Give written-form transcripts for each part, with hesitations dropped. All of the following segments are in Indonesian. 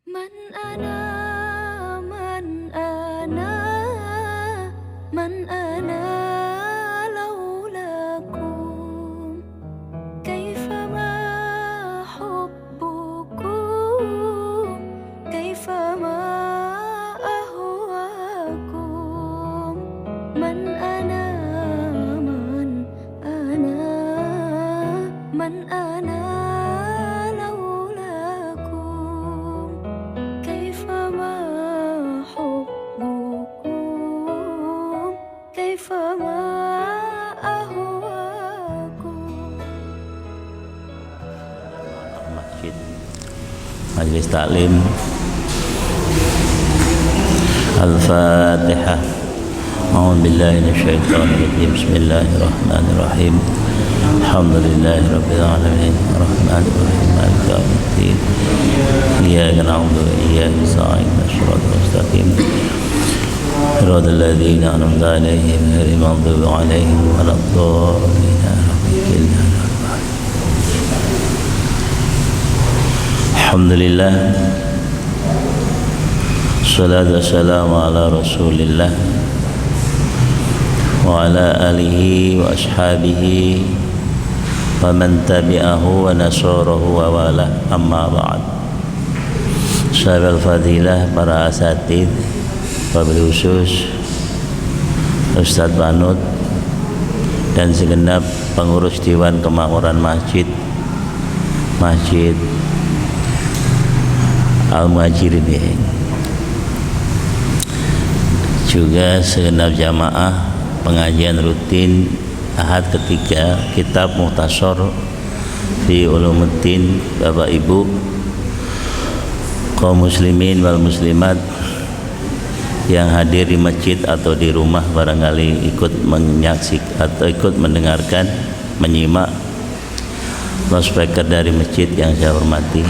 من أنا من أنا لولاكم كيفما حبكم كيفما أهواكم من أنا من أنا لولاكم كيفما حبكم كيفما أهواكم. Masjid Majlis Taklim Al-Fatihah. A'udzu billahi minasyaitonir rajim. Bismillahirrahmanirrahim. Alhamdulillahi rabbil alamin. Arrahmanir rahim. Maliki yaumiddin. Iyyaka na'budu wa iyyaka nasta'in. Shiratal mustaqim. Shiratal ladzina an'amta 'alaihim ghairil maghdubi 'alaihim waladdallin. Alhamdulillah. Salatu wassalamu ala Rasulillah wa ala alihi wa ashabihi wa man tabi'ahu wa nasarahu wa wala, amma ba'd. Sahabat fadilah, para asatid, wabil khusus Ustadz Panut dan segenap pengurus Dewan Kemakmuran Masjid Al-Muhajirin, juga segenap jamaah pengajian rutin Ahad ketiga Kitab Mukhtasar fi Ulumuddin, Bapak Ibu kaum muslimin wal muslimat yang hadir di masjid atau di rumah, barangkali ikut menyaksikan atau ikut mendengarkan, menyimak loudspeaker dari masjid yang saya hormati.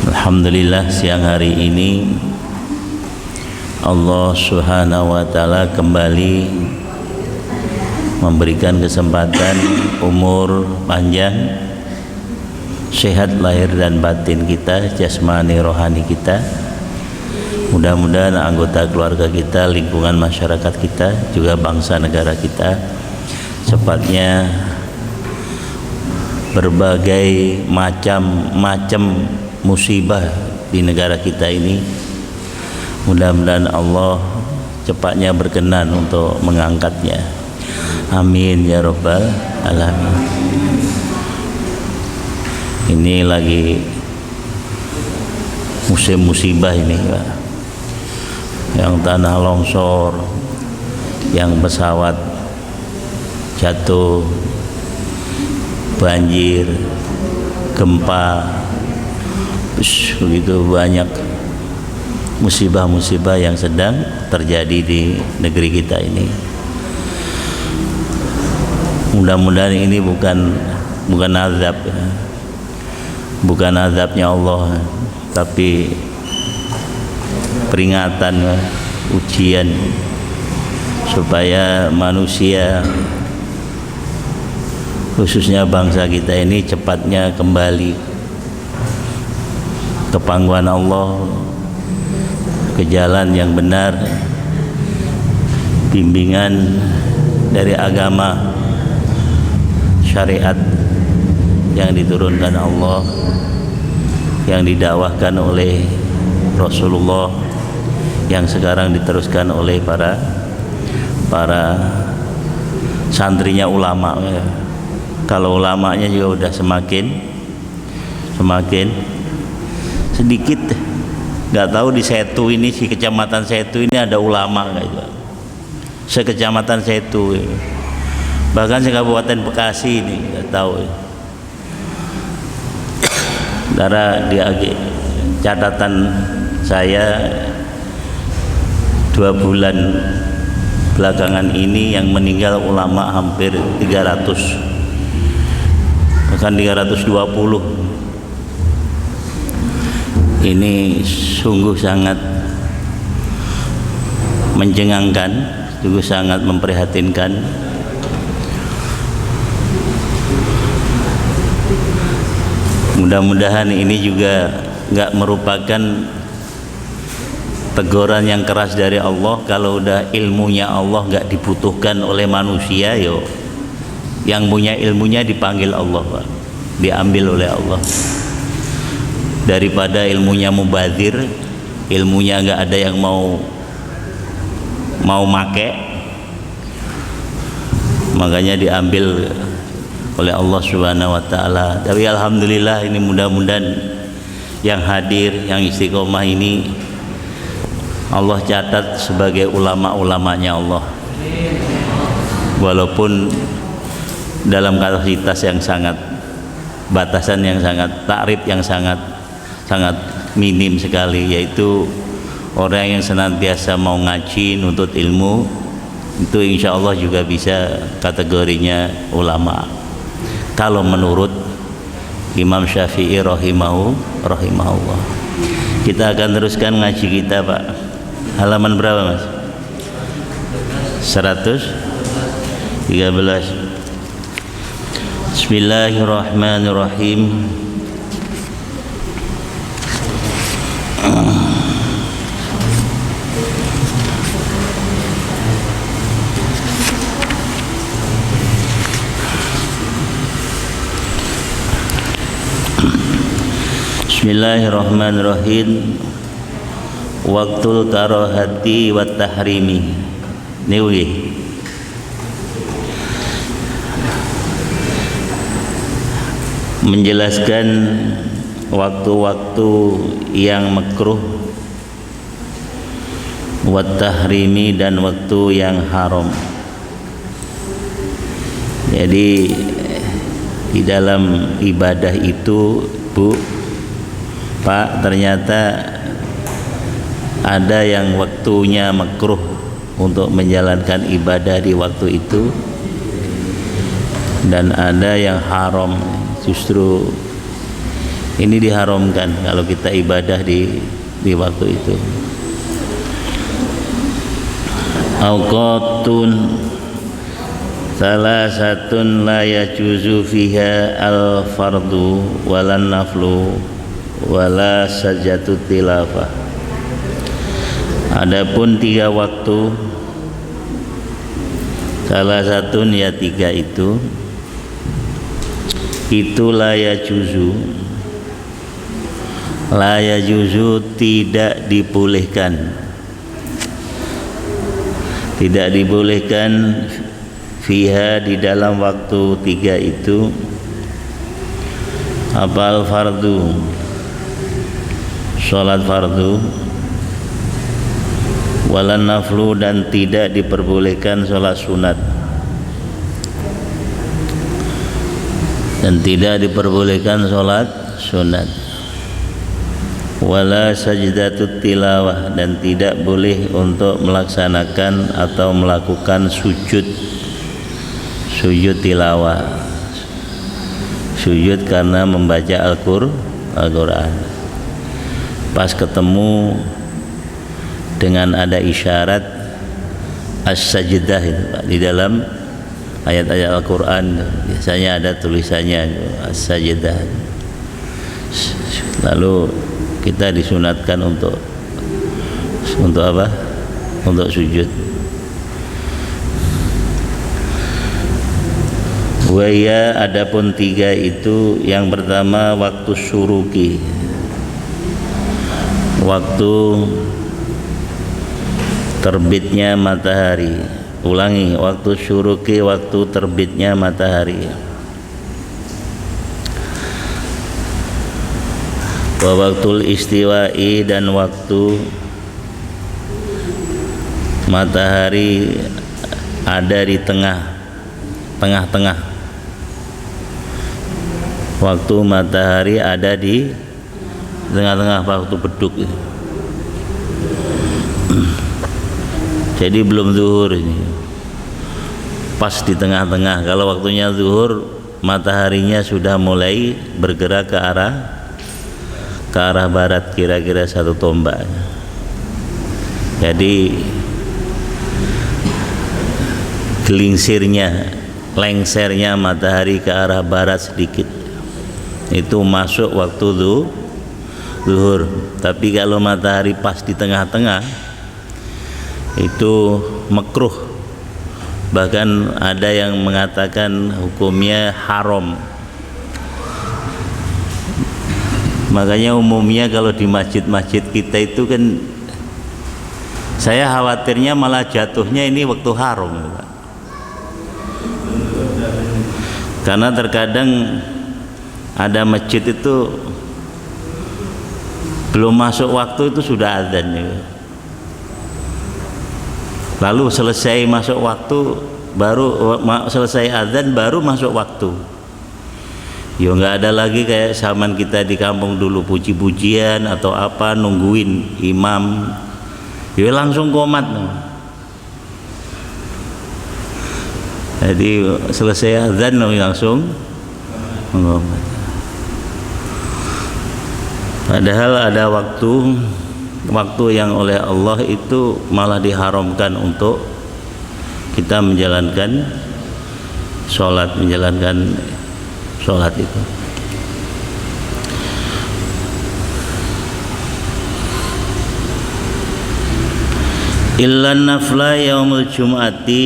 Alhamdulillah, siang hari ini Allah Subhanahu wa ta'ala kembali memberikan kesempatan umur panjang, sehat lahir dan batin kita, jasmani rohani kita. Mudah-mudahan anggota keluarga kita, lingkungan masyarakat kita, juga bangsa negara kita cepatnya berbagai macam musibah di negara kita ini, mudah-mudahan Allah cepatnya berkenan untuk mengangkatnya. Amin ya rabbal alamin. Ini lagi musim musibah ini, Pak. Yang tanah longsor, yang pesawat jatuh, banjir, gempa, begitu banyak musibah-musibah yang sedang terjadi di negeri kita ini. Mudah-mudahan ini bukan azab, bukan azabnya Allah, tapi peringatan, ujian supaya manusia, khususnya bangsa kita ini, cepatnya kembali ke pangkuan Allah, ke jalan yang benar, bimbingan dari agama syariat yang diturunkan Allah, yang didakwahkan oleh Rasulullah, yang sekarang diteruskan oleh para santrinya ulama. Kalau ulamanya juga udah semakin sedikit. Nggak tahu di Setu ini, si kecamatan Setu ini ada ulama nggak itu? Sekecamatan Setu, bahkan sekabupaten Bekasi ini nggak tahu. Darah di catatan saya 2 bulan belakangan ini yang meninggal ulama hampir 300, bahkan 320. Ini sungguh sangat mencengangkan, sungguh sangat memprihatinkan. Mudah-mudahan ini juga nggak merupakan teguran yang keras dari Allah. Kalau udah ilmunya Allah nggak dibutuhkan oleh manusia, yo yang punya ilmunya dipanggil Allah, Pak, diambil oleh Allah. Daripada ilmunya mubazir, ilmunya nggak ada yang mau make, makanya diambil oleh Allah Subhanahu wa taala. Tapi alhamdulillah, ini mudah-mudahan yang hadir, yang istiqomah ini Allah catat sebagai ulama-ulamanya Allah, walaupun dalam kapasitas yang sangat, batasan yang sangat, takrif yang sangat minim sekali, yaitu orang yang senantiasa mau ngaji, nuntut ilmu, itu insya Allah juga bisa kategorinya ulama kalau menurut Imam Syafi'i rahimahullah. Kita akan teruskan ngaji kita, Pak. Halaman berapa, Mas? 113. Bismillahirrahmanirrahim. Bismillahirrahmanirrahim. Waktul karahati wa tahrimi. Niwi. Menjelaskan waktu-waktu yang makruh, wa tahrimi, dan waktu yang haram. Jadi di dalam ibadah itu, Bu, Pak, ternyata ada yang waktunya makruh untuk menjalankan ibadah di waktu itu, dan ada yang haram. Justru ini diharamkan kalau kita ibadah di waktu itu. Awqatun salasatun la yajuzu fiha al-fardu walan naflu wala sajatu tilafah. Adapun 3 waktu, salah satu ya 3 itu la yajuzu, tidak dibolehkan fiha, di dalam waktu 3 itu, apal fardu, sholat fardu, walan naflu, dan tidak diperbolehkan sholat sunat, dan tidak diperbolehkan sholat sunat, wala sajdatut tilawah, dan tidak boleh untuk melaksanakan atau melakukan sujud tilawah, sujud karena membaca Al-Quran. Pas ketemu dengan ada isyarat as-sajdah itu, Pak, di dalam ayat-ayat Al-Quran biasanya ada tulisannya as-sajdah. Lalu kita disunatkan untuk apa? Untuk sujud. Waya, adapun 3 itu, yang pertama waktu syuruki, waktu terbitnya matahari. Ulangi, waktu syuruki, waktu terbitnya matahari. Wa waktul istiwa'i, dan waktu matahari ada di tengah-tengah. Waktu matahari ada di tengah-tengah, waktu beduk itu. Jadi belum zuhur ini, pas di tengah-tengah. Kalau waktunya zuhur, mataharinya sudah mulai bergerak ke arah barat, kira-kira 1 tombak. Jadi lengsernya matahari ke arah barat sedikit, itu masuk zuhur. Tapi kalau matahari pas di tengah-tengah itu makruh. Bahkan ada yang mengatakan hukumnya haram. Makanya umumnya kalau di masjid-masjid kita itu kan saya khawatirnya malah jatuhnya ini waktu haram, Pak. Karena terkadang ada masjid itu belum masuk waktu itu sudah adzan ya. Lalu selesai masuk waktu baru selesai adzan baru masuk waktu. Ya nggak ada lagi kayak zaman kita di kampung dulu puji-pujian atau apa nungguin imam. Ya langsung qomat. Jadi selesai adzan langsung qomat. Padahal ada waktu yang oleh Allah itu malah diharamkan untuk kita menjalankan sholat itu. Illa nafla yaumul jum'ati,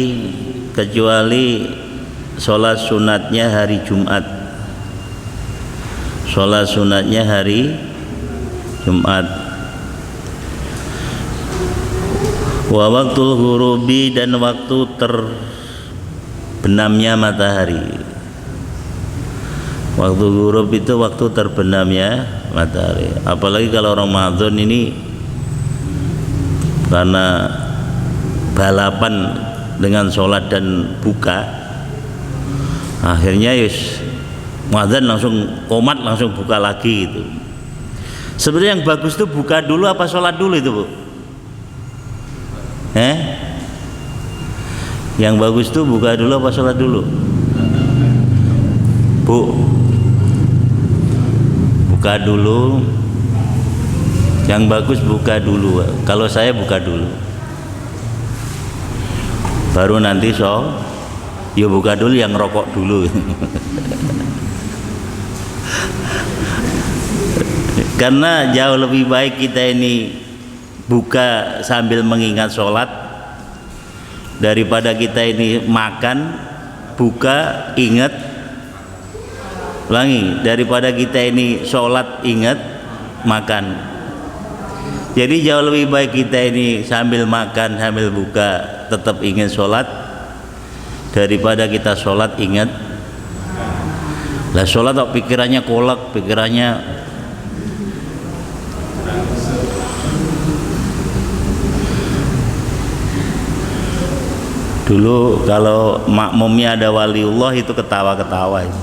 kecuali sholat sunatnya hari Jumat. Sholat sunatnya hari Jumat. Wa waktul ghurubi, dan waktu terbenamnya matahari. Waktu ghurub itu waktu terbenamnya matahari. Apalagi kalau Ramadan ini karena balapan dengan sholat dan buka, akhirnya yus muadzin langsung qomat langsung buka lagi gitu. Sebenarnya yang bagus itu buka dulu apa sholat dulu itu, Bu? Yang bagus itu buka dulu apa sholat dulu, Bu? Buka dulu. Yang bagus buka dulu. Kalau saya buka dulu, baru nanti ya buka dulu, yang rokok dulu. Karena jauh lebih baik kita ini buka sambil mengingat sholat daripada kita ini makan buka ingat ulangi, daripada kita ini sholat ingat makan. Jadi jauh lebih baik kita ini sambil makan sambil buka tetap ingat sholat daripada kita sholat ingat. Lah sholat kok pikirannya kolak, pikirannya dulu kalau makmumnya ada waliullah itu ketawa-ketawa itu.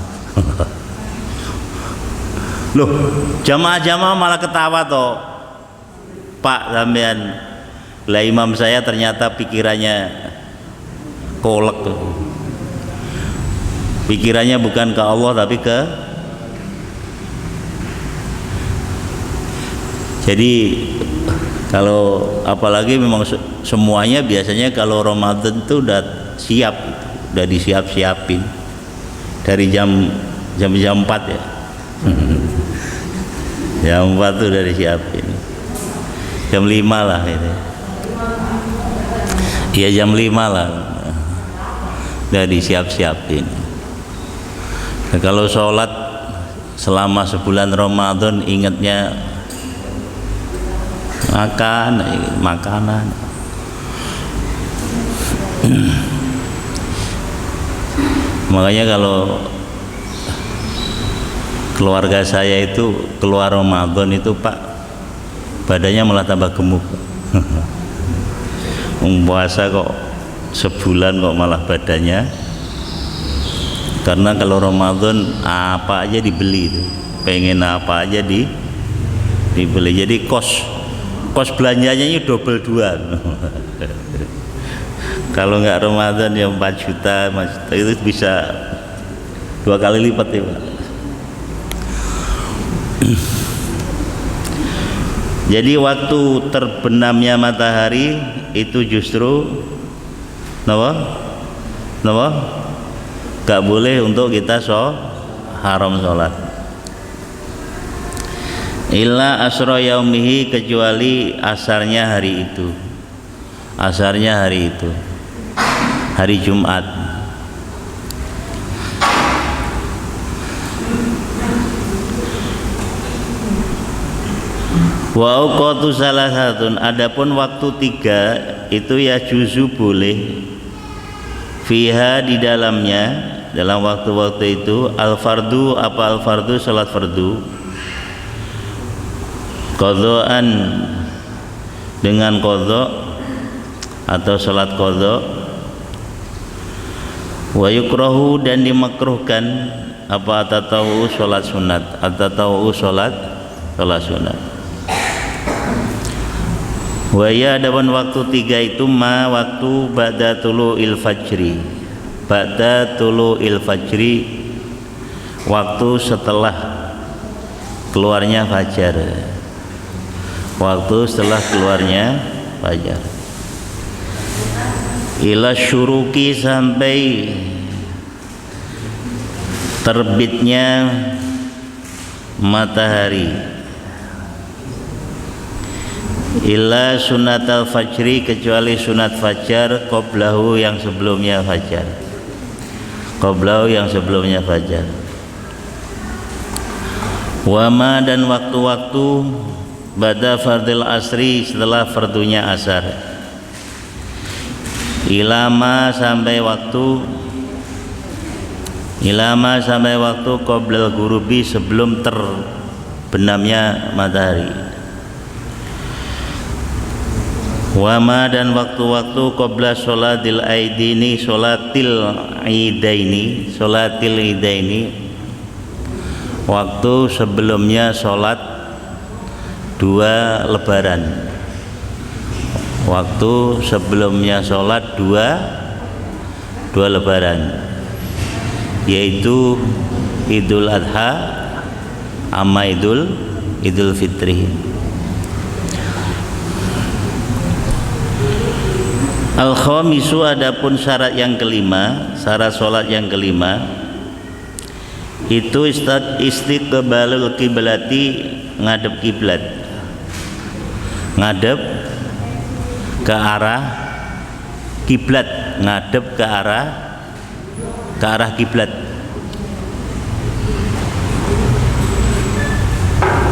Loh, jamaah-jamaah malah ketawa toh, Pak sampean. Lah imam saya ternyata pikirannya kolek tuh. Pikirannya bukan ke Allah tapi ke. Jadi kalau apalagi memang semuanya biasanya kalau Ramadan itu udah siap, udah disiap-siapin dari jam 4 ya. Jam 4 tuh udah disiapin. Jam 5 lah itu. Iya jam 5 lah. Udah disiap-siapin. Nah, kalau sholat selama sebulan Ramadan ingatnya makanan. Makanya kalau keluarga saya itu keluar Ramadan itu Pak badannya malah tambah gemuk. Puasa kok sebulan kok malah badannya, karena kalau Ramadan apa aja dibeli itu, pengen apa aja dibeli. Jadi kos belanjanya ini double 2. Kalau nggak Ramadan ya 4 juta itu bisa 2 kali lipat ya Pak. Jadi waktu terbenamnya matahari itu justru nggak boleh untuk kita haram sholat. illa asra yaumihi, kecuali asarnya hari itu, asarnya hari itu, hari Jumat. Wa auqatu salasatun, adapun waktu 3 itu ya juzu boleh, fiha di dalamnya, dalam waktu-waktu itu al fardu, apa al fardu, salat fardu, qadhaan dengan qadha atau salat qadha, wa yukrahu dan dimakruhkan apa atatawu salat sunat, atatawu salat sunat. Wa ya adapun waktu 3 itu ma waktu ba'da tulu'il fajri, ba'da tulu'il fajri, waktu setelah keluarnya fajar, waktu setelah keluarnya fajar, ila syuruki, sampai terbitnya matahari, illa sunatal fajri, kecuali sunat fajar, qoblahu yang sebelumnya fajar, qoblahu yang sebelumnya fajar, wama dan waktu-waktu ba'da fardil asri, setelah fardunya asar, ilama sampai waktu qoblal gurubi, sebelum terbenamnya matahari, wama dan waktu-waktu qabla sholatil aidaini, sholatil idaini, waktu sebelumnya sholat 2 lebaran, waktu sebelumnya sholat 2 lebaran, yaitu Idul Adha ama Idul Fitri. Al-khamisu, adapun syarat yang kelima, syarat sholat yang kelima itu istiqbalul kiblati, ngadep kiblat, ngadep ke arah kiblat, ngadep ke arah kiblat.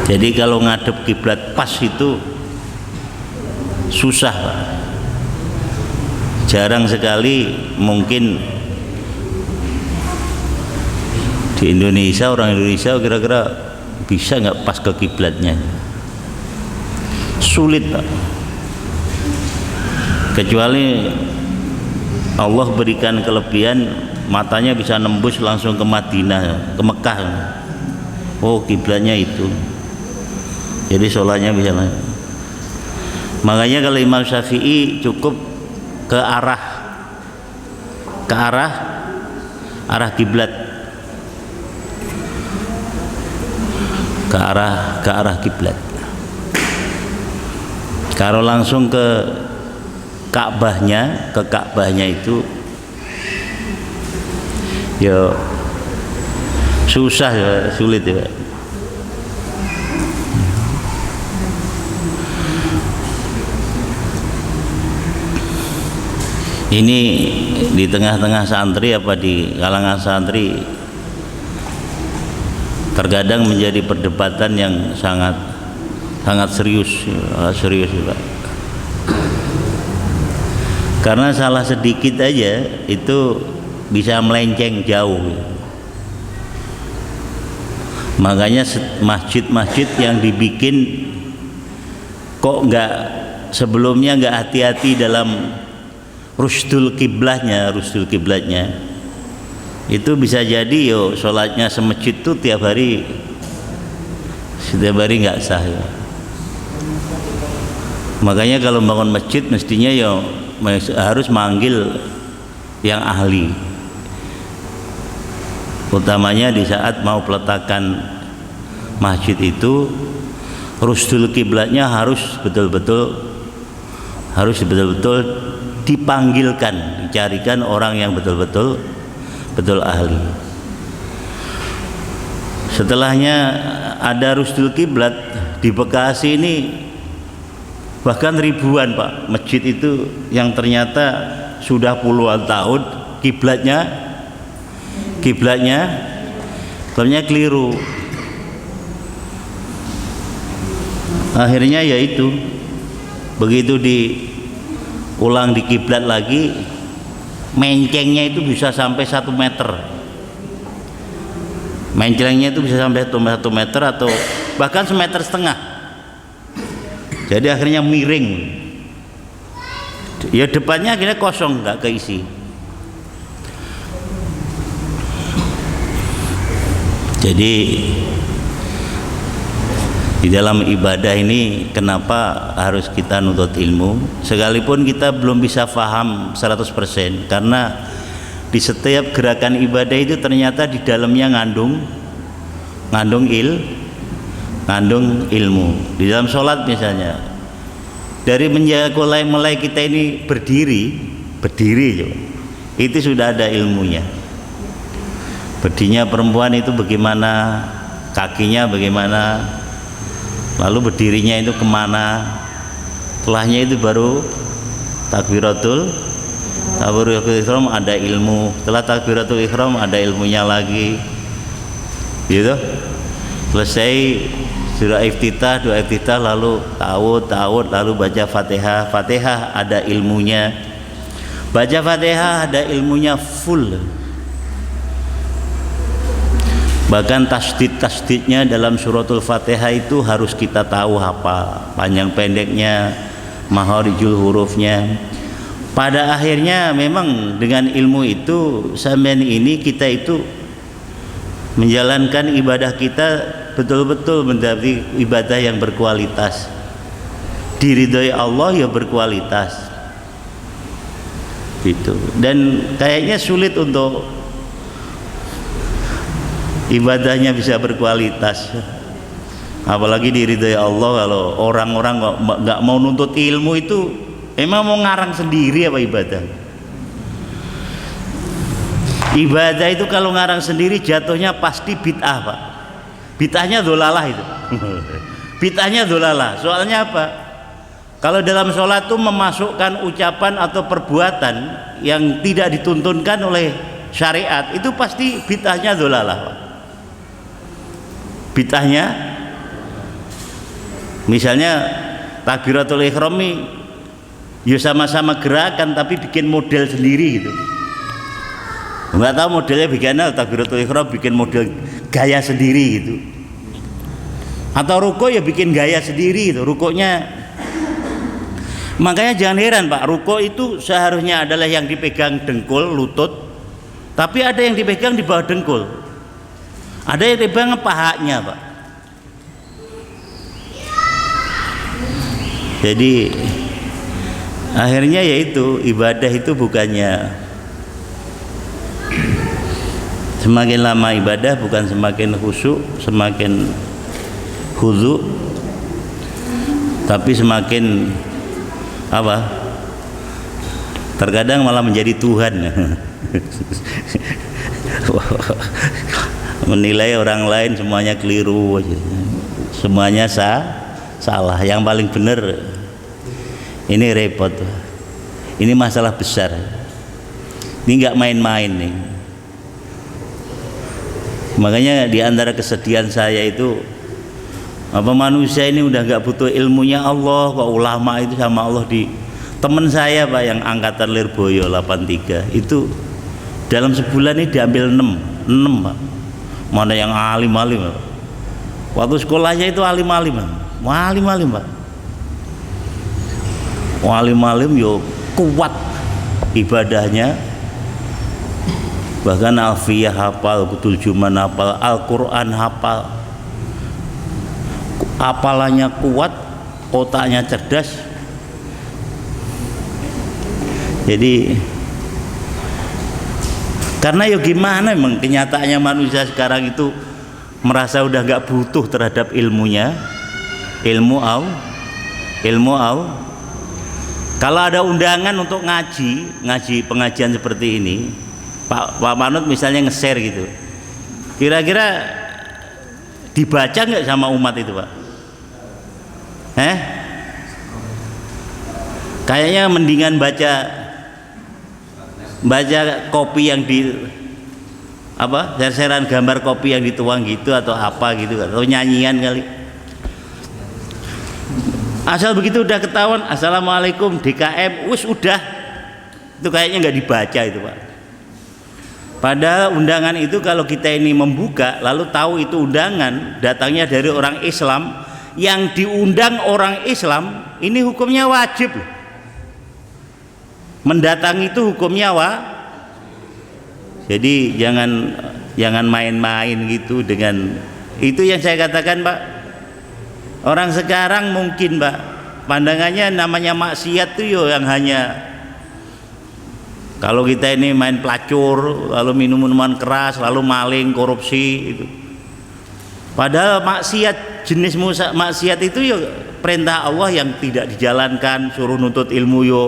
Jadi kalau ngadep kiblat pas itu susah, Pak. Jarang sekali, mungkin di Indonesia, orang Indonesia kira-kira bisa nggak pas ke kiblatnya, sulit, Pak. Kecuali Allah berikan kelebihan, matanya bisa nembus langsung ke Madinah, ke Mekah, oh kiblatnya itu, jadi sholatnya bisa. Makanya kalau Imam Syafi'i cukup ke arah kiblat, ke arah kiblat. Kalau langsung ke Ka'bahnya itu ya susah, ya sulit ya. Ini di tengah-tengah santri, apa di kalangan santri, terkadang menjadi perdebatan yang sangat serius, Pak. Karena salah sedikit aja itu bisa melenceng jauh. Makanya masjid-masjid yang dibikin kok sebelumnya nggak hati-hati dalam rusdul kiblatnya, itu bisa jadi sholatnya semasjid itu setiap hari nggak sah ya. Makanya kalau bangun masjid mestinya harus manggil yang ahli, utamanya di saat mau peletakan masjid itu, rusdul kiblatnya harus betul-betul dipanggilkan, dicarikan orang yang betul ahli. Setelahnya ada rusdul kiblat, di Bekasi ini bahkan ribuan Pak masjid itu yang ternyata sudah puluhan tahun kiblatnya keliru. Akhirnya yaitu begitu diulang di kiblat lagi, mencengnya itu bisa sampai 1 meter. Mencengnya itu bisa sampai 1 meter atau bahkan 1,5 meter. Jadi akhirnya miring. Ya depannya akhirnya kosong, nggak keisi. Jadi di dalam ibadah ini kenapa harus kita nuntut ilmu sekalipun kita belum bisa paham 100%, karena di setiap gerakan ibadah itu ternyata di dalamnya ngandung ilmu. Di dalam sholat misalnya, dari mulai kita ini berdiri itu sudah ada ilmunya. Berdirinya perempuan itu bagaimana, kakinya bagaimana, lalu berdirinya itu kemana, setelahnya itu baru takbiratul ihram, ada ilmu. Setelah takbiratul ihram ada ilmunya lagi, gitu. Selesai surah iftitah, doa iftitah, lalu ta'awud, lalu baca fatihah ada ilmunya. Baca fatihah ada ilmunya full. Bahkan tasdid-tasdidnya dalam suratul fatihah itu harus kita tahu apa panjang pendeknya, maharijul hurufnya. Pada akhirnya memang dengan ilmu itu sampean ini kita itu menjalankan ibadah kita betul-betul menjadi ibadah yang berkualitas, diridhoi Allah ya berkualitas gitu. Dan kayaknya sulit untuk ibadahnya bisa berkualitas, apalagi diridhoi Allah. Kalau orang-orang nggak mau nuntut ilmu itu emang mau ngarang sendiri apa ibadah? Ibadah itu kalau ngarang sendiri jatuhnya pasti bid'ah Pak. Bid'ahnya dholalah itu. Bid'ahnya dholalah. Soalnya apa? Kalau dalam sholat itu memasukkan ucapan atau perbuatan yang tidak dituntunkan oleh syariat, itu pasti bid'ahnya dholalah Pak. Bid'ahnya misalnya takbiratul ihram ya sama-sama gerakan tapi bikin model sendiri gitu. Nggak tahu modelnya bagaimana, takbiratul ihram bikin model gaya sendiri gitu. Atau ruko ya bikin gaya sendiri gitu rukonya. Makanya jangan heran Pak, ruko itu seharusnya adalah yang dipegang dengkul, lutut, tapi ada yang dipegang di bawah dengkul, ada yang dipegang pahanya Pak. Jadi akhirnya yaitu ibadah itu bukannya semakin lama ibadah bukan semakin khusyuk, semakin khudu, tapi semakin apa? Terkadang malah menjadi Tuhan. Menilai orang lain semuanya keliru, semuanya salah. Yang paling benar ini repot. Ini masalah besar. Ini nggak main-main nih. Makanya di antara kesedihan saya itu apa, manusia ini udah nggak butuh ilmunya Allah kok ulama itu sama Allah. Di temen saya Pak yang angkatan Lirboyo 83 itu dalam sebulan ini diambil 6 Pak. Mana yang alim-alim Pak. Waktu sekolahnya itu alim-alim Pak. Pak. Alim-alim yo kuat ibadahnya, bahkan alfiyah hafal, kutul juman hafal, Al-Quran hafal, hafalannya kuat, otaknya cerdas. Jadi karena ya gimana, emang kenyataannya manusia sekarang itu merasa udah nggak butuh terhadap ilmunya, ilmu kalau ada undangan untuk ngaji pengajian seperti ini, Pak Manut misalnya nge-share gitu, kira-kira dibaca nggak sama umat itu Pak? Kayaknya mendingan baca kopi yang di apa, ser-seran gambar kopi yang dituang gitu atau apa gitu, atau nyanyian kali. Asal begitu udah ketahuan assalamualaikum DKM, wis udah, itu kayaknya nggak dibaca itu Pak. Padahal undangan itu kalau kita ini membuka lalu tahu itu undangan datangnya dari orang Islam, yang diundang orang Islam ini hukumnya wajib. Mendatangi itu hukumnya jadi jangan main-main gitu dengan itu yang saya katakan Pak. Orang sekarang mungkin Pak pandangannya namanya maksiat tuh yang hanya kalau kita ini main pelacur, lalu minum minuman keras, lalu maling, korupsi itu. Padahal maksiat, jenis maksiat itu ya perintah Allah yang tidak dijalankan, suruh nuntut ilmu yo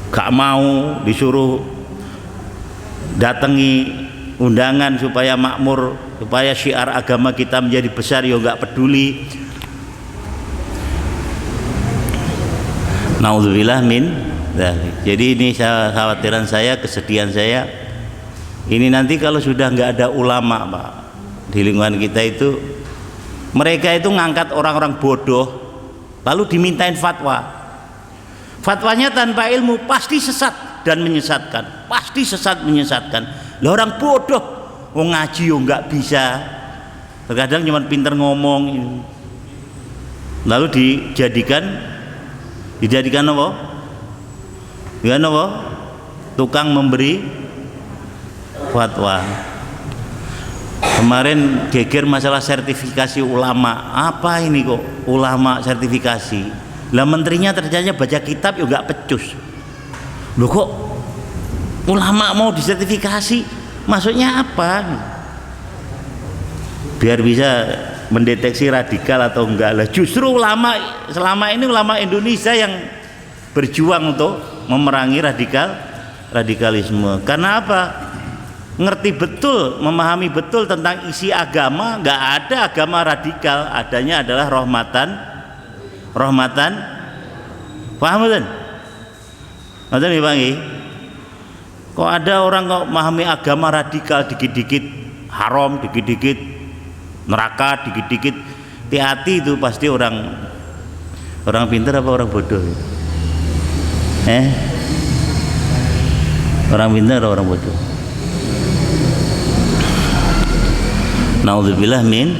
gak mau, disuruh datangi undangan supaya makmur, supaya syiar agama kita menjadi besar yo gak peduli. Naudzubillah min dzalik. Jadi ini khawatiran saya, kesedihan saya. Ini nanti kalau sudah nggak ada ulama Pak di lingkungan kita itu, mereka itu ngangkat orang-orang bodoh lalu dimintain fatwa. Fatwanya tanpa ilmu pasti sesat dan menyesatkan, pasti sesat menyesatkan. Lah orang bodoh, wong ngaji yo nggak bisa, terkadang cuma pinter ngomong, lalu dijadikan apa? Dengan apa? Tukang memberi fatwa. Kemarin geger masalah sertifikasi ulama. Apa ini kok ulama sertifikasi? Lah menterinya ternyata baca kitab juga pecus. Loh kok ulama mau disertifikasi? Maksudnya apa? Biar bisa mendeteksi radikal atau enggak. Lah justru ulama selama ini ulama Indonesia yang berjuang untuk memerangi radikalisme. Karena apa? Ngerti betul, memahami betul tentang isi agama. Nggak ada agama radikal, adanya adalah rahmatan. Paham kan? Ngerti nih Bang? Kok ada orang kok memahami agama radikal, dikit-dikit haram, dikit-dikit neraka, dikit-dikit hati-hati, itu pasti orang pintar apa orang bodoh? Orang pintar atau orang bodoh? Naudzubillah min.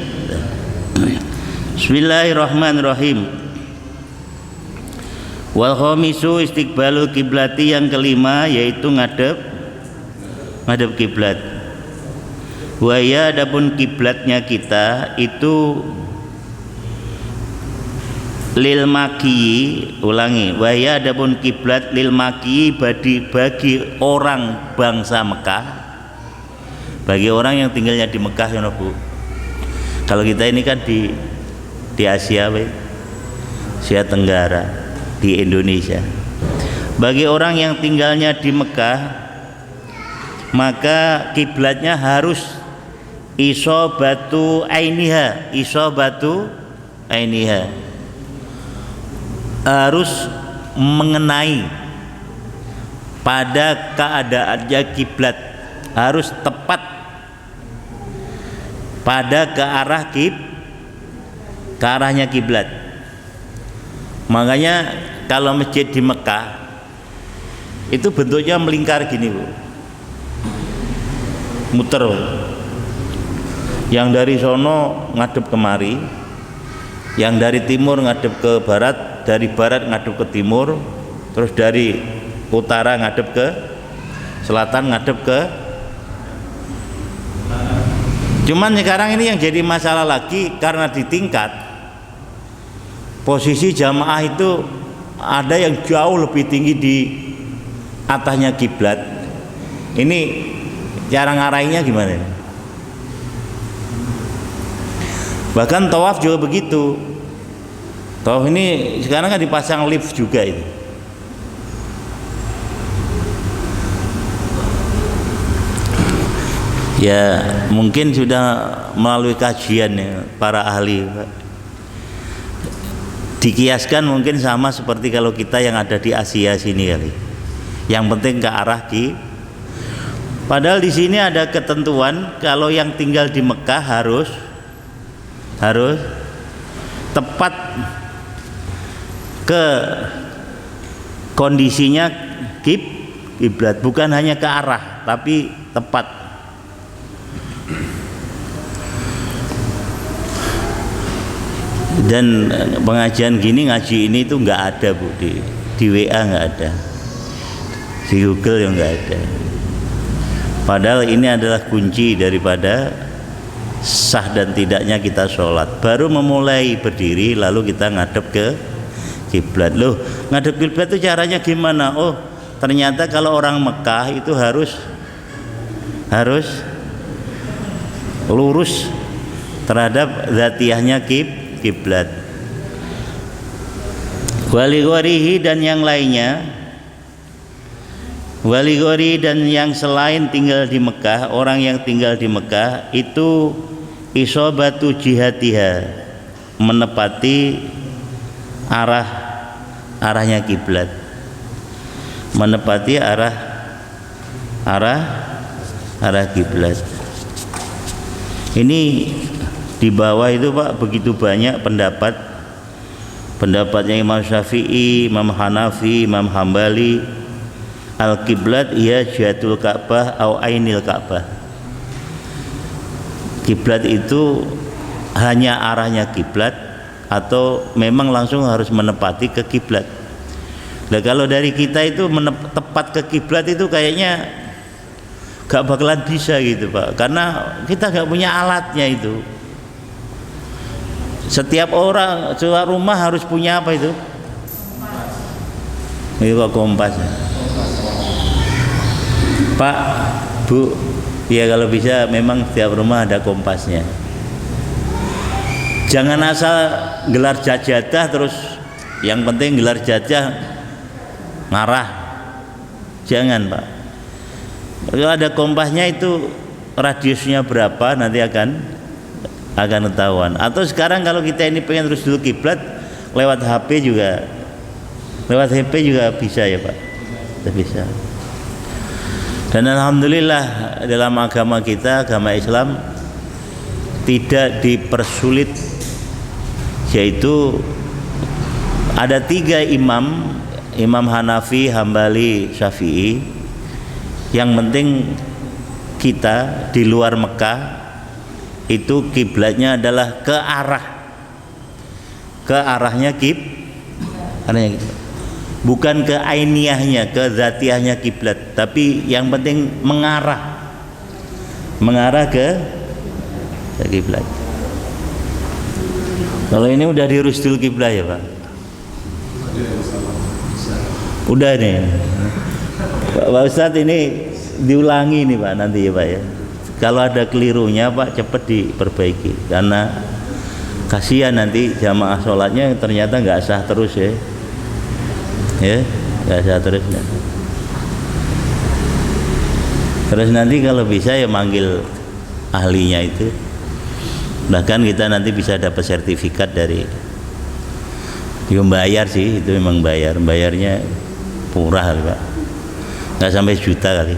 Bismillahirrahmanirrahim. Wal khamisu istiqbalul kiblati, yang kelima yaitu ngadep kiblat. Wa ya adapun kiblatnya kita itu lil maki, ulangi, wa ya adapun kiblat lil maki bagi orang bangsa Mekah, bagi orang yang tinggalnya di Mekah ya Bu. Kalau kita ini kan di Asia Tenggara, di Indonesia. Bagi orang yang tinggalnya di Mekah, maka kiblatnya harus isobatu ainiha, harus mengenai pada keadaannya kiblat, harus tepat pada ke arahnya kiblat. Makanya kalau masjid di Mekah itu bentuknya melingkar gini Bu, muter. Yang dari sono ngadep kemari, yang dari timur ngadep ke barat, dari barat ngadep ke timur, terus dari utara ngadep ke selatan, ngadep ke. Cuman sekarang ini yang jadi masalah lagi, karena di tingkat posisi jamaah itu ada yang jauh lebih tinggi di atasnya kiblat. Ini cara ngarahinnya gimana? Bahkan tawaf juga begitu. Tawaf ini sekarang kan dipasang lift juga itu. Ya mungkin sudah melalui kajian ya para ahli. Di Dikiaskan mungkin sama seperti kalau kita yang ada di Asia sini kali. Yang penting ke arah padahal di sini ada ketentuan kalau yang tinggal di Mekah harus tepat ke kondisinya kiblat, bukan hanya ke arah tapi tepat. Dan pengajian gini, ngaji ini itu nggak ada Bu, di WA nggak ada, di Google yang nggak ada. Padahal ini adalah kunci daripada sah dan tidaknya kita sholat. Baru memulai berdiri lalu kita ngadep ke kiblat. Loh, ngadep kiblat itu caranya gimana? Oh, ternyata kalau orang Mekah itu harus lurus terhadap zatiyahnya kiblat. Waligorihi dan yang lainnya, waligori dan yang selain tinggal di Mekah, orang yang tinggal di Mekah itu isobatu jihatiha, menepati arahnya kiblat, menepati arah kiblat. Ini di bawah itu Pak begitu banyak pendapatnya Imam Syafi'i, Imam Hanafi, Imam Hambali. Al-kiblat ia jihatul Ka'bah au ainil Ka'bah. Kiblat itu hanya arahnya kiblat atau memang langsung harus menepati ke kiblat. Nah, kalau dari kita itu tepat ke kiblat itu kayaknya gak bakalan bisa gitu Pak, karena kita gak punya alatnya itu. Setiap orang, setiap rumah harus punya apa itu? Ini kok kompas ya? Pak, Bu, ya kalau bisa memang setiap rumah ada kompasnya. Jangan asal gelar jajadah terus yang penting gelar jajah ngarah. Jangan Pak. Kalau ada kompasnya itu radiusnya berapa nanti akan ketahuan. Atau sekarang kalau kita ini pengen terus dulu kiblat lewat HP juga bisa ya Pak. Bisa. Dan alhamdulillah dalam agama kita, agama Islam tidak dipersulit, yaitu ada 3 imam Hanafi, Hambali, Syafi'i. Yang penting kita di luar Mekah itu kiblatnya adalah ke arahnya bukan ke ainiyahnya, ke zatiyahnya kiblat, tapi yang penting mengarah ke kiblat. Kalau ini udah di rusdul kiblat ya Pak? Udah nih Pak Ustadz, ini diulangi nih Pak nanti ya Pak ya. Kalau ada kelirunya Pak cepat diperbaiki, karena kasihan nanti jamaah sholatnya ternyata nggak sah terus ya nggak sah terus ya. Terus nanti kalau bisa ya manggil ahlinya itu, bahkan kita nanti bisa dapat sertifikat dari bayar sih, itu memang bayarnya murah Pak, nggak sampai juta kali.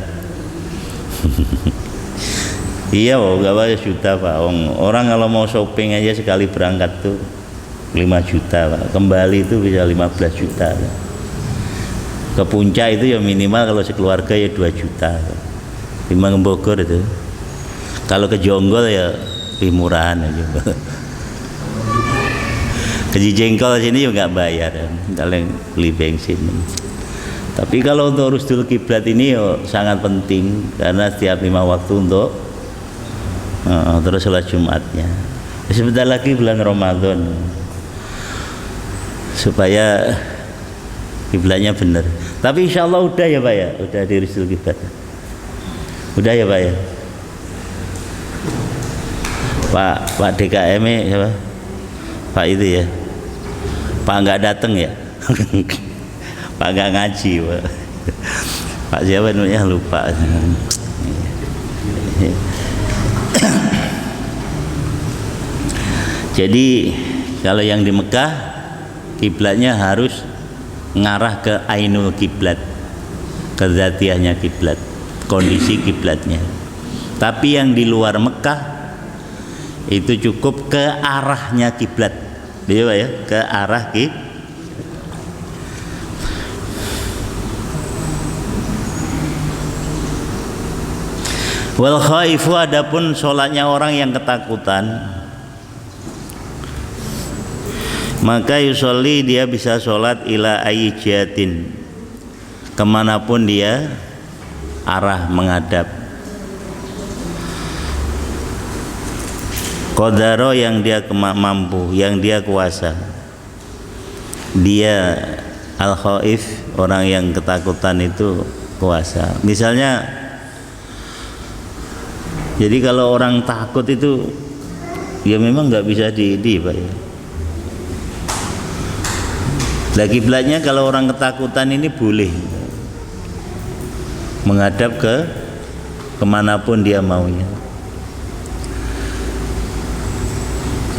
Iya, nggak bayar juta Pak. Orang kalau mau shopping aja sekali berangkat tuh 5 juta Pak. Kembali itu bisa 15 juta. Ke puncak itu ya minimal kalau sekeluarga ya 2 juta. Timbang Bogor itu. Kalau ke Jonggol ya lebih murahan aja. Ke Jengkol sini juga nggak bayar, kalian beli bensin. Tapi kalau untuk rusdul kiblat ini sangat penting, karena setiap 5 waktu untuk terus sholat Jumatnya. Sebentar lagi bulan Ramadan, supaya kiblatnya benar. Tapi insya Allah udah ya Pak ya, udah di rusdul kiblat. Udah ya Pak ya. Pak DKM siapa? Pak itu ya. Pak nggak datang ya. Pak nggak ngaji Pak. Pak siapa namanya lupa. Jadi kalau yang di Mekah kiblatnya harus ngarah ke ainul kiblat, ke zatiahnya kiblat, kondisi kiblatnya. Tapi yang di luar Mekah itu cukup ke arahnya kiblat, ya, ke arah kiblat. Wal khaifu, adapun sholatnya orang yang ketakutan, maka yusolli, dia bisa sholat ila ayyijatin, kemanapun dia arah menghadap. Qadaro, yang dia mampu, yang dia kuasa. Dia al khaif, orang yang ketakutan itu kuasa. Misalnya, jadi kalau orang takut itu ya memang nggak bisa Pak ya. Lah kiblatnya kalau orang ketakutan ini boleh menghadap ke kemanapun dia maunya.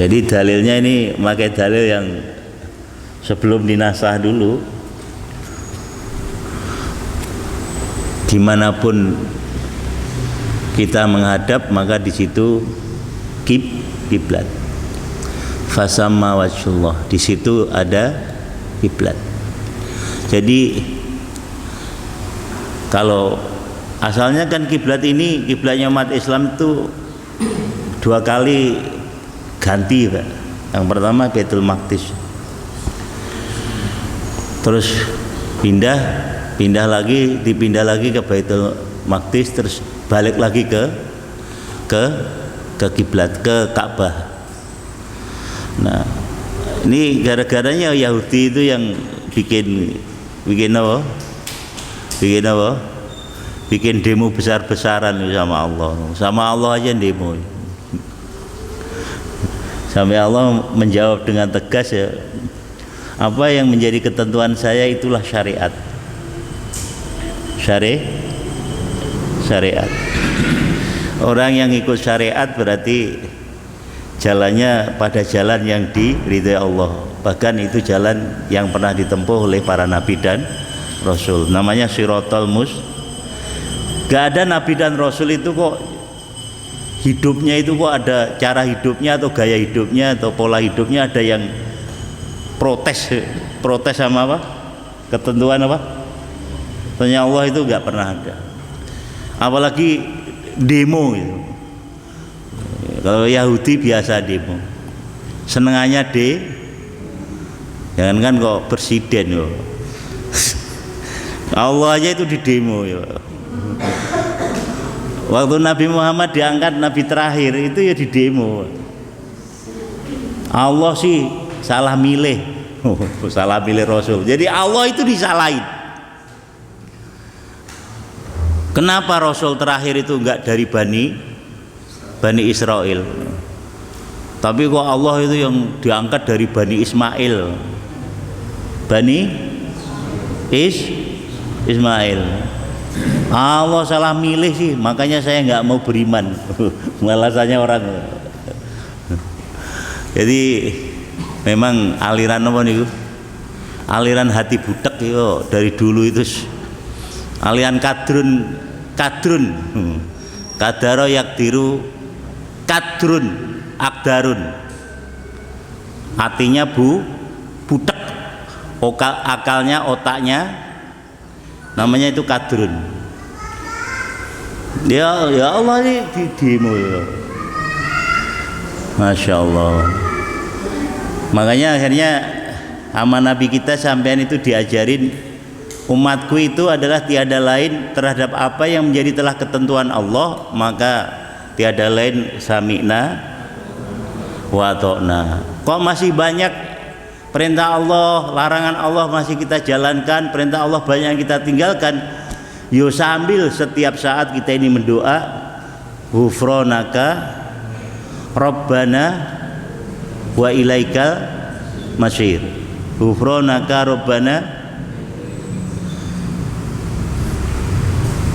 Jadi dalilnya ini pakai dalil yang sebelum dinasah dulu, dimanapun kita menghadap maka di situ kiblat. Fasamma wajhullah, di situ ada kiblat. Jadi kalau asalnya kan kiblat ini, kiblatnya umat Islam itu 2 kali ganti, Pak. Yang pertama Baitul Maqdis, terus pindah lagi, dipindah lagi ke Baitul Maqdis, terus balik lagi ke kiblat, ke Ka'bah. Nah, ini gara-garanya Yahudi itu yang bikin apa? Bikin demo besar-besaran sama Allah. Sama Allah aja demo. Sampai Allah menjawab dengan tegas, ya, apa yang menjadi ketentuan saya itulah syariat. Syariat. Orang yang ikut syariat berarti jalannya pada jalan yang diridhai Allah. Bahkan itu jalan yang pernah ditempuh oleh para nabi dan rasul. Namanya Shiratal Gak ada nabi dan rasul itu kok hidupnya itu kok ada cara hidupnya atau gaya hidupnya atau pola hidupnya ada yang protes sama apa? Ketentuan apa? Tanya Allah itu nggak pernah ada. Apalagi demo gitu. Kalau Yahudi biasa demo, senengannya jangankan kok presiden yo. Allah aja itu di demo yo. Waktu Nabi Muhammad diangkat Nabi terakhir itu ya di demo. Allah sih salah milih, salah milih Rasul. Jadi Allah itu disalahin. Kenapa Rasul terakhir itu enggak dari Bani Israel, tapi kok Allah itu yang diangkat dari Bani Ismail, Ismail. Allah salah milih sih, makanya saya nggak mau beriman. Alasannya orang. Jadi memang aliran apa nih? Aliran hati butek yo dari dulu itu. Aliran kadrun kadaro yakdiru kadrun akdarun, hatinya butek, akalnya, otaknya namanya itu kadrun. Ya Allah, ini di demo ya. Masya Allah. Makanya akhirnya sama Nabi kita sampean itu diajarin, umatku itu adalah tiada lain terhadap apa yang menjadi telah ketentuan Allah, maka tiada lain sami'na wa ta'na. Kok masih banyak perintah Allah, larangan Allah masih kita jalankan, perintah Allah banyak yang kita tinggalkan. Yo sambil setiap saat kita ini mendoa, ghufranaka Rabbana wa ilaikal masyir. Ghufranaka Rabbana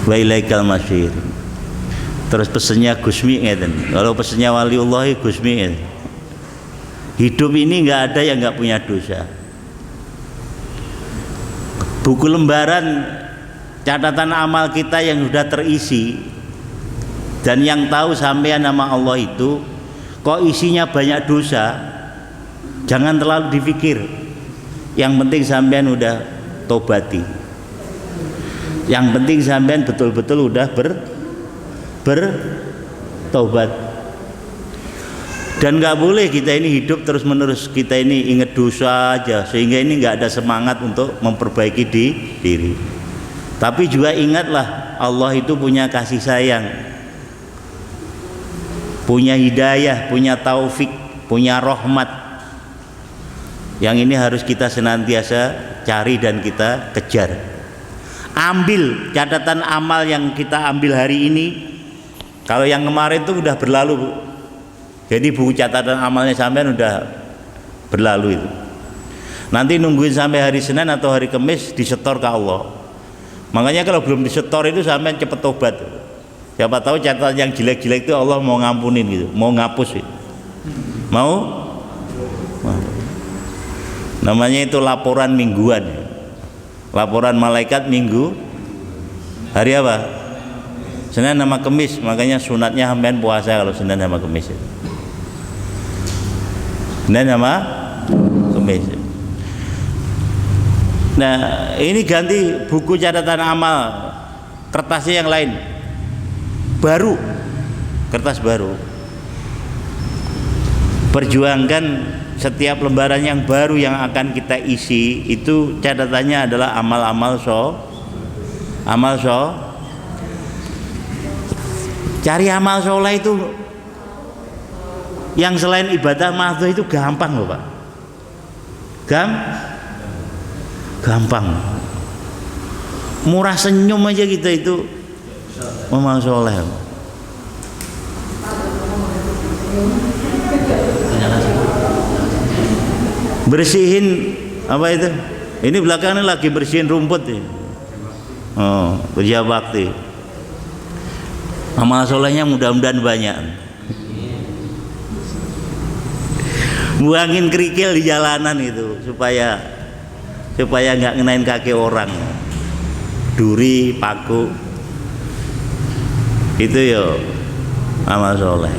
wa ilaikal masyir. Terus pesennya Gusmi ngeten. Kalau pesennya waliullahi Gusmi ngeten. Hidup ini nggak ada yang nggak punya dosa. buku lembaran catatan amal kita yang sudah terisi, dan yang tahu sampean nama Allah itu kok isinya banyak dosa, jangan terlalu dipikir. Yang penting sampean udah tobati, yang penting sampean betul-betul udah bertobat. Dan nggak boleh kita ini hidup terus menerus kita ini ingat dosa aja, sehingga ini nggak ada semangat untuk memperbaiki diri. Tapi juga ingatlah Allah itu punya kasih sayang, punya hidayah, punya taufik, punya rahmat. Yang ini harus kita senantiasa cari dan kita kejar. Ambil catatan amal yang kita ambil hari ini. Kalau yang kemarin itu udah berlalu, Bu. Jadi buku catatan amalnya sampean udah berlalu itu. Nanti nungguin sampai hari Senin atau hari Kamis disetor ke Allah. Makanya kalau belum disetor itu sampean cepet tobat. Siapa tahu catatan yang jelek-jelek itu Allah mau ngampunin gitu, mau ngapus gitu. Mau? Namanya itu laporan mingguan. Laporan malaikat minggu. Hari apa? Senin sama Kamis. Makanya sunatnya sampean puasa kalau Senin sama Kamis. Senin sama Kamis. Nah, ini ganti buku catatan amal, kertasnya yang lain, baru, kertas baru. Perjuangkan setiap lembaran yang baru yang akan kita isi itu catatannya adalah amal-amal cari amal soleh itu yang selain ibadah mahdoh itu gampang loh Pak, gampang, murah senyum aja kita itu amal soleh. Bersihin apa itu? Ini belakangan lagi bersihin rumput nih. Oh, kerja bakti. Amal solehnya mudah-mudahan banyak. Buangin kerikil di jalanan itu supaya nggak ngenain kaki orang. Duri, paku. Itu yo amal soleh.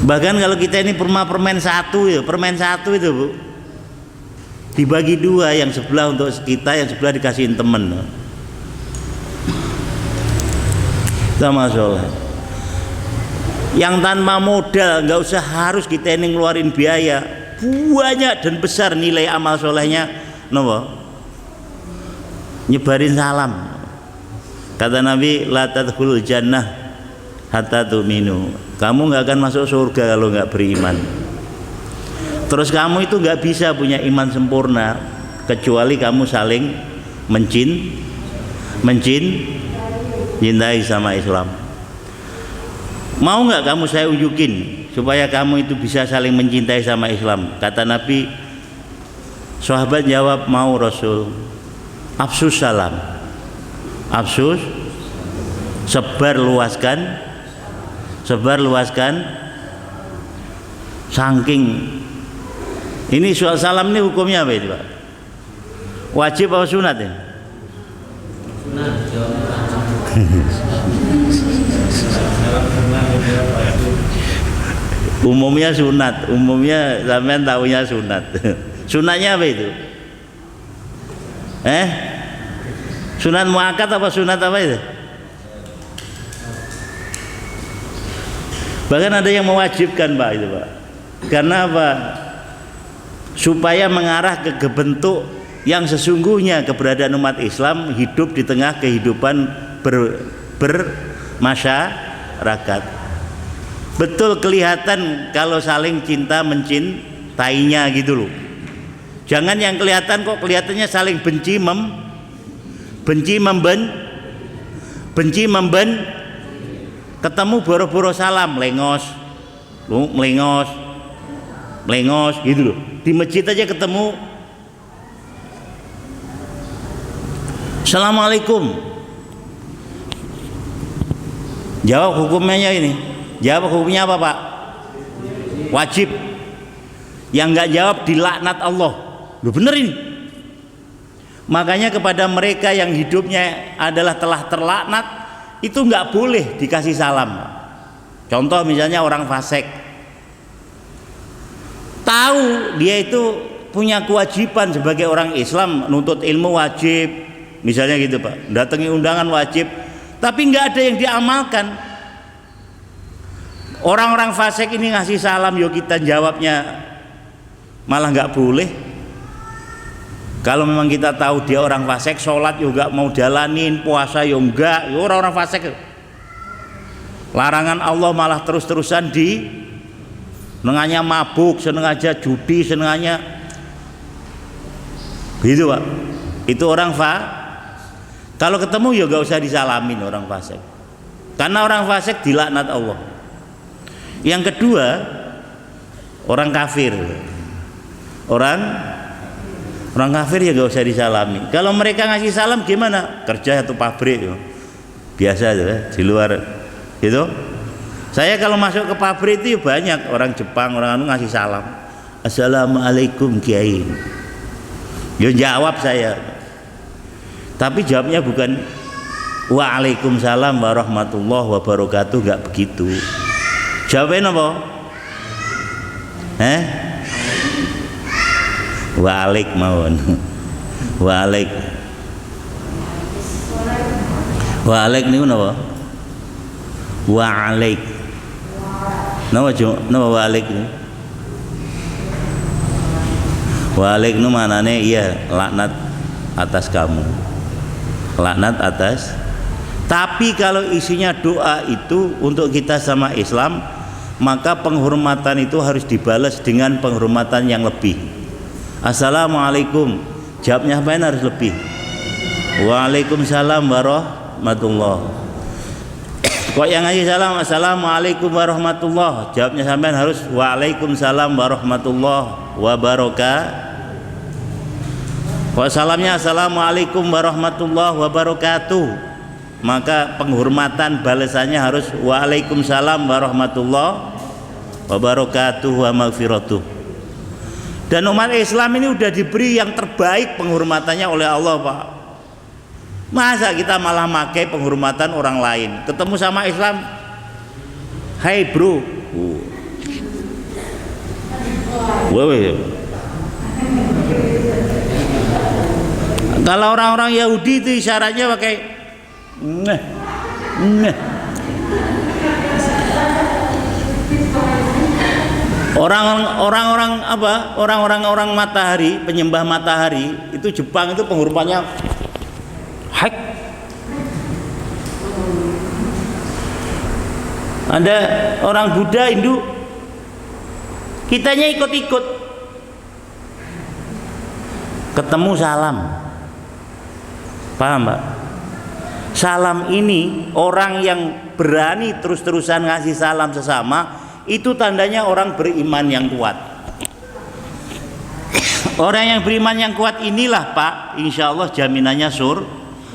Bahkan kalau kita ini permen satu ya, permen satu itu Bu, dibagi dua, yang sebelah untuk kita, yang sebelah dikasihin temen. Sama soleh. Yang tanpa modal, nggak usah harus kita ini ngeluarin biaya banyak dan besar nilai amal solehnya, nopo? Nyebarin salam. Kata Nabi, la tadkhulul jannah hatta tu'minu. Kamu nggak akan masuk surga kalau nggak beriman. Terus kamu itu nggak bisa punya iman sempurna kecuali kamu saling mencintai sama Islam. Mau nggak kamu saya unjukin supaya kamu itu bisa saling mencintai sama Islam? Kata Nabi, sahabat jawab, mau Rasul. Afsus salam, afsus, sebar luaskan, saking. Ini soal salam ini hukumnya apa itu Pak? Wajib atau sunat ya? Umumnya sunat, umumnya sampean tahunya sunat. Sunatnya apa itu? Sunat muakkad apa sunat apa itu? Bahkan ada yang mewajibkan Pak itu Pak. Karena apa? Supaya mengarah ke bentuk yang sesungguhnya keberadaan umat Islam hidup di tengah kehidupan bermasyarakat. Betul kelihatan kalau saling cinta mencintainya gitu loh. Jangan yang kelihatan kok kelihatannya saling benci memben, ketemu boro-boro salam, melengos gitu loh. Di masjid aja ketemu, Assalamualaikum. Jawab hukumnya ini. Jawab hukumnya apa Pak? Wajib. Yang nggak jawab dilaknat Allah. Lu bener ini. Makanya kepada mereka yang hidupnya adalah telah terlaknat itu nggak boleh dikasih salam. Contoh misalnya orang fasik, tahu dia itu punya kewajiban sebagai orang Islam, nuntut ilmu wajib, misalnya gitu Pak, datangi undangan wajib, tapi nggak ada yang diamalkan. Orang-orang fasik ini ngasih salam, yo kita jawabnya malah nggak boleh. Kalau memang kita tahu dia orang fasik, sholat juga mau jalanin, puasa yo enggak, yo orang-orang fasik. Larangan Allah malah terus-terusan di senengannya mabuk, seneng aja judi, senengannya gitu Pak. Itu orang kalau ketemu ya gak usah disalamin orang fasik, karena orang fasik dilaknat Allah. Yang kedua, orang kafir, orang kafir ya gak usah disalami. Kalau mereka ngasih salam gimana? Kerja atau pabrik biasa aja di luar gitu. Saya kalau masuk ke pabrik itu banyak orang Jepang, orang ngasih salam, assalamualaikum kiai. Yo jawab saya, tapi jawabnya bukan waalaikumsalam warahmatullahi wabarakatuh, nggak begitu. Jawabnya apa? Wa'alaik mawon. Wa'alaik niku napa? Wa'alaik. Napa wa'alaik niku? Wa'alaik niku manane iya laknat atas kamu. Laknat atas. Tapi kalau isinya doa itu untuk kita sama Islam, maka penghormatan itu harus dibalas dengan penghormatan yang lebih. Assalamualaikum, jawabnya apa harus lebih. Waalaikumsalam warahmatullah. Kok yang ngasih salam assalamualaikum warahmatullah, jawabnya sampean harus waalaikumsalam warahmatullah wabarakatuh. Kok salamnya assalamualaikum warahmatullah wabarakatuh, maka penghormatan balasannya harus waalaikumsalam warahmatullah wabarakatuh wa maghfiratuh. Dan umat Islam ini udah diberi yang terbaik penghormatannya oleh Allah Pak. Masa kita malah pakai penghormatan orang lain? Ketemu sama Islam, hai bro, kalau orang-orang Yahudi itu isyaratnya pakai orang-orang matahari, penyembah matahari itu Jepang itu penghormatannya hak. Ada orang Buddha, Hindu, kitanya ikut-ikut, ketemu salam, paham Pak? Salam ini orang yang berani terus-terusan ngasih salam sesama, itu tandanya orang beriman yang kuat. Orang yang beriman yang kuat inilah Pak, insya Allah jaminannya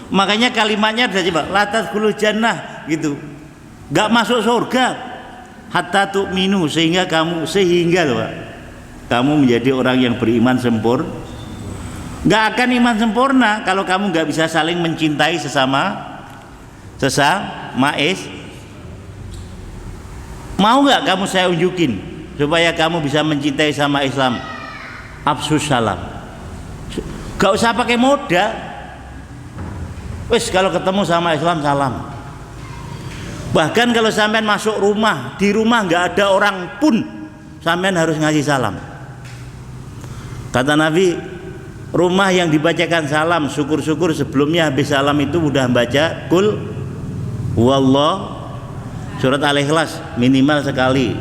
Makanya kalimatnya ada coba, latat kulu jannah gitu, gak masuk surga hatta tu'minu, sehingga loh Pak, kamu menjadi orang yang beriman sempurna. Gak akan iman sempurna kalau kamu gak bisa saling mencintai sesama Mau gak kamu saya unjukin supaya kamu bisa mencintai sama Islam? Afsus salam, gak usah pakai modal. Wes kalau ketemu sama Islam salam. Bahkan kalau sampean masuk rumah, di rumah nggak ada orang pun, sampean harus ngasih salam. Kata Nabi, rumah yang dibacakan salam, syukur-syukur sebelumnya habis salam itu udah baca kul wallah, surat Al-Ikhlas minimal sekali,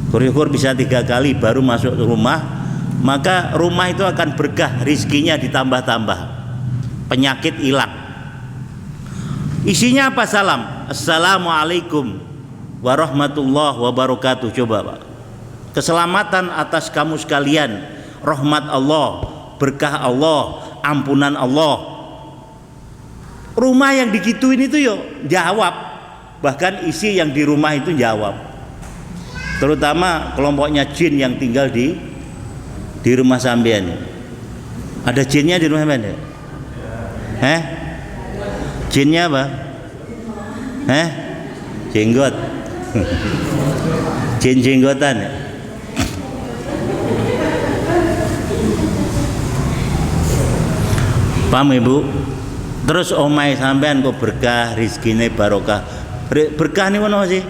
syukur bisa 3 kali baru masuk rumah. Maka rumah itu akan berkah, rizkinya ditambah-tambah, penyakit hilang. Isinya apa salam? Assalamualaikum warahmatullahi wabarakatuh. Coba Pak, keselamatan atas kamu sekalian, rahmat Allah, berkah Allah, ampunan Allah. Rumah yang digituin itu yo jawab, bahkan isi yang di rumah itu jawab. Terutama kelompoknya jin yang tinggal di rumah sampean. Ada jinnya di rumah sampean? Jinnya apa? Jenggot. Jin jenggotan. Paham Ibu? Terus omahe sampean kok berkah, rezekine barokah. Berkah niku napa sih?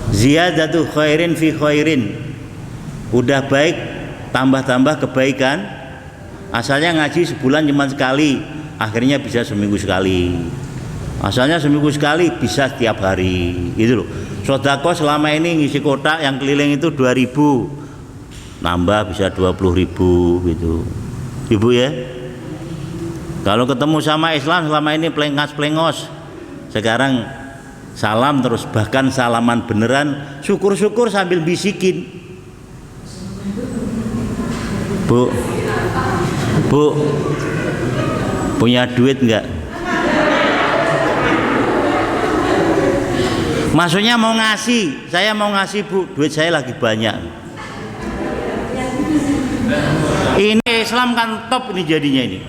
Ziyadatu khairin fi khairin. Udah baik tambah-tambah kebaikan. Asalnya ngaji sebulan cuma sekali, akhirnya bisa seminggu sekali. Asalnya seminggu sekali bisa setiap hari. Gitu loh. Sedekah selama ini ngisi kotak yang keliling itu 2.000. Nambah bisa 20.000 gitu. Ibu ya. Kalau ketemu sama Islam selama ini plengos. Sekarang salam terus, bahkan salaman beneran, syukur-syukur sambil bisikin. Bu, punya duit enggak? Maksudnya mau ngasih, saya mau ngasih Bu, duit saya lagi banyak. Ini Islam kan top ini jadinya ini.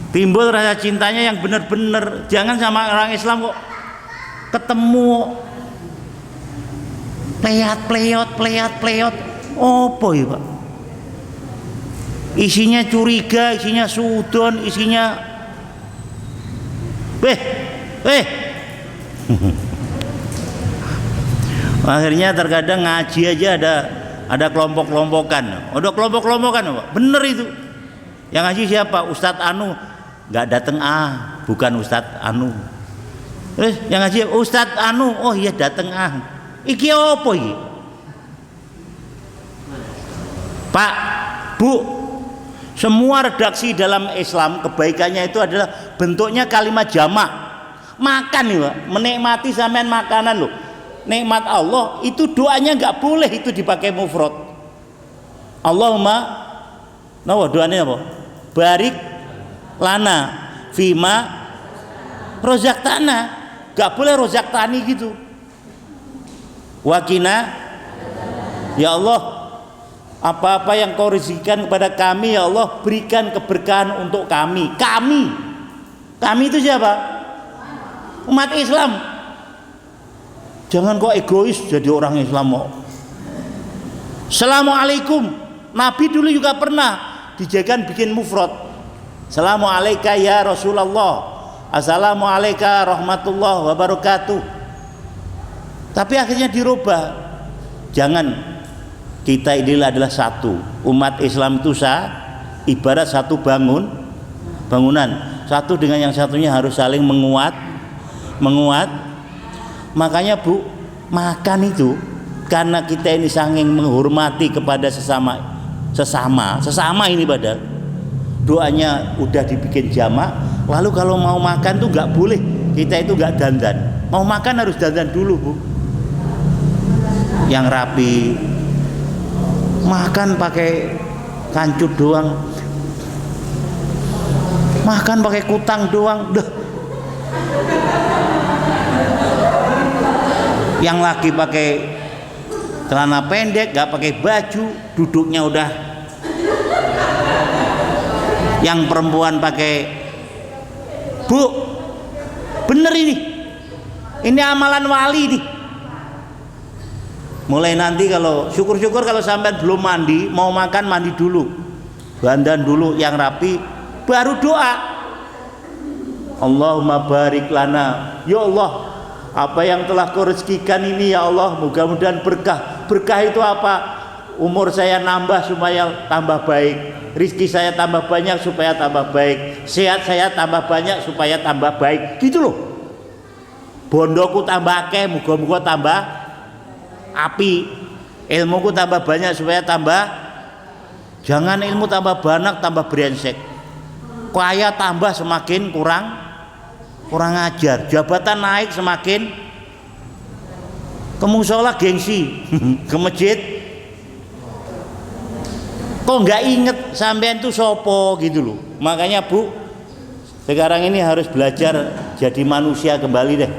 Timbul rasa cintanya yang benar-benar. Jangan sama orang Islam kok ketemu pleyot. Apa ya Pak? Isinya curiga, isinya sudon, isinya akhirnya terkadang ngaji aja ada kelompok-kelompokan. Ada kelompok-kelompokan Pak. Bener itu. Yang ngaji siapa? Ustadz Anu. Nggak datang bukan Ustadz Anu. Yang ngaji Ustadz Anu, oh iya datang Iki apa iki? Pak, Bu, semua redaksi dalam Islam kebaikannya itu adalah bentuknya kalimat jamak. Makan nih Pak, menikmati sampean makanan loh. Nikmat Allah itu doanya nggak boleh itu dipakai mufrad. Allahumma, doanya apa? Barik lana fima rozaktana, gak boleh rozaktani gitu. Wakina, ya Allah, apa-apa yang kau rezekikan kepada kami ya Allah, berikan keberkahan untuk kami. Kami itu siapa? Umat Islam. Jangan kok egois jadi orang Islam mau. Assalamualaikum. Nabi dulu juga pernah dijadikan bikin mufrad. Assalamualaikum ya Rasulullah. Assalamualaikum rahmatullahi wabarakatuh. Tapi akhirnya dirubah. Jangan, kita ini adalah satu. Umat Islam itu ibarat satu bangunan. Satu dengan yang satunya harus saling menguat. Makanya Bu, makan itu karena kita ini saking menghormati kepada sesama ini padahal doanya udah dibikin jamak. Lalu kalau mau makan tuh nggak boleh, kita itu nggak dandan. Mau makan harus dandan dulu Bu, yang rapi. Makan pakai kancut doang, makan pakai kutang doang, yang laki pakai celana pendek, gak pakai baju, duduknya udah. Yang perempuan pakai. Bu, bener ini amalan wali nih. Mulai nanti kalau syukur-syukur kalau sampai belum mandi, mau makan mandi dulu, dandan dulu yang rapi, baru doa. Allahumma barik lana, ya Allah, apa yang telah kau rezekikan ini ya Allah, mudah-mudahan berkah. Berkah itu apa? Umur saya nambah supaya tambah baik, rezeki saya tambah banyak supaya tambah baik, sehat saya tambah banyak supaya tambah baik, gitu loh. Bondoku tambah akeh, muga-muga tambah api, ilmuku tambah banyak supaya tambah. Jangan ilmu tambah banyak tambah brengsek, kaya tambah semakin kurang ajar, jabatan naik semakin ke musola gengsi, ke masjid kok nggak inget sampean tuh sopo gitu loh. Makanya Bu, sekarang ini harus belajar jadi manusia kembali deh.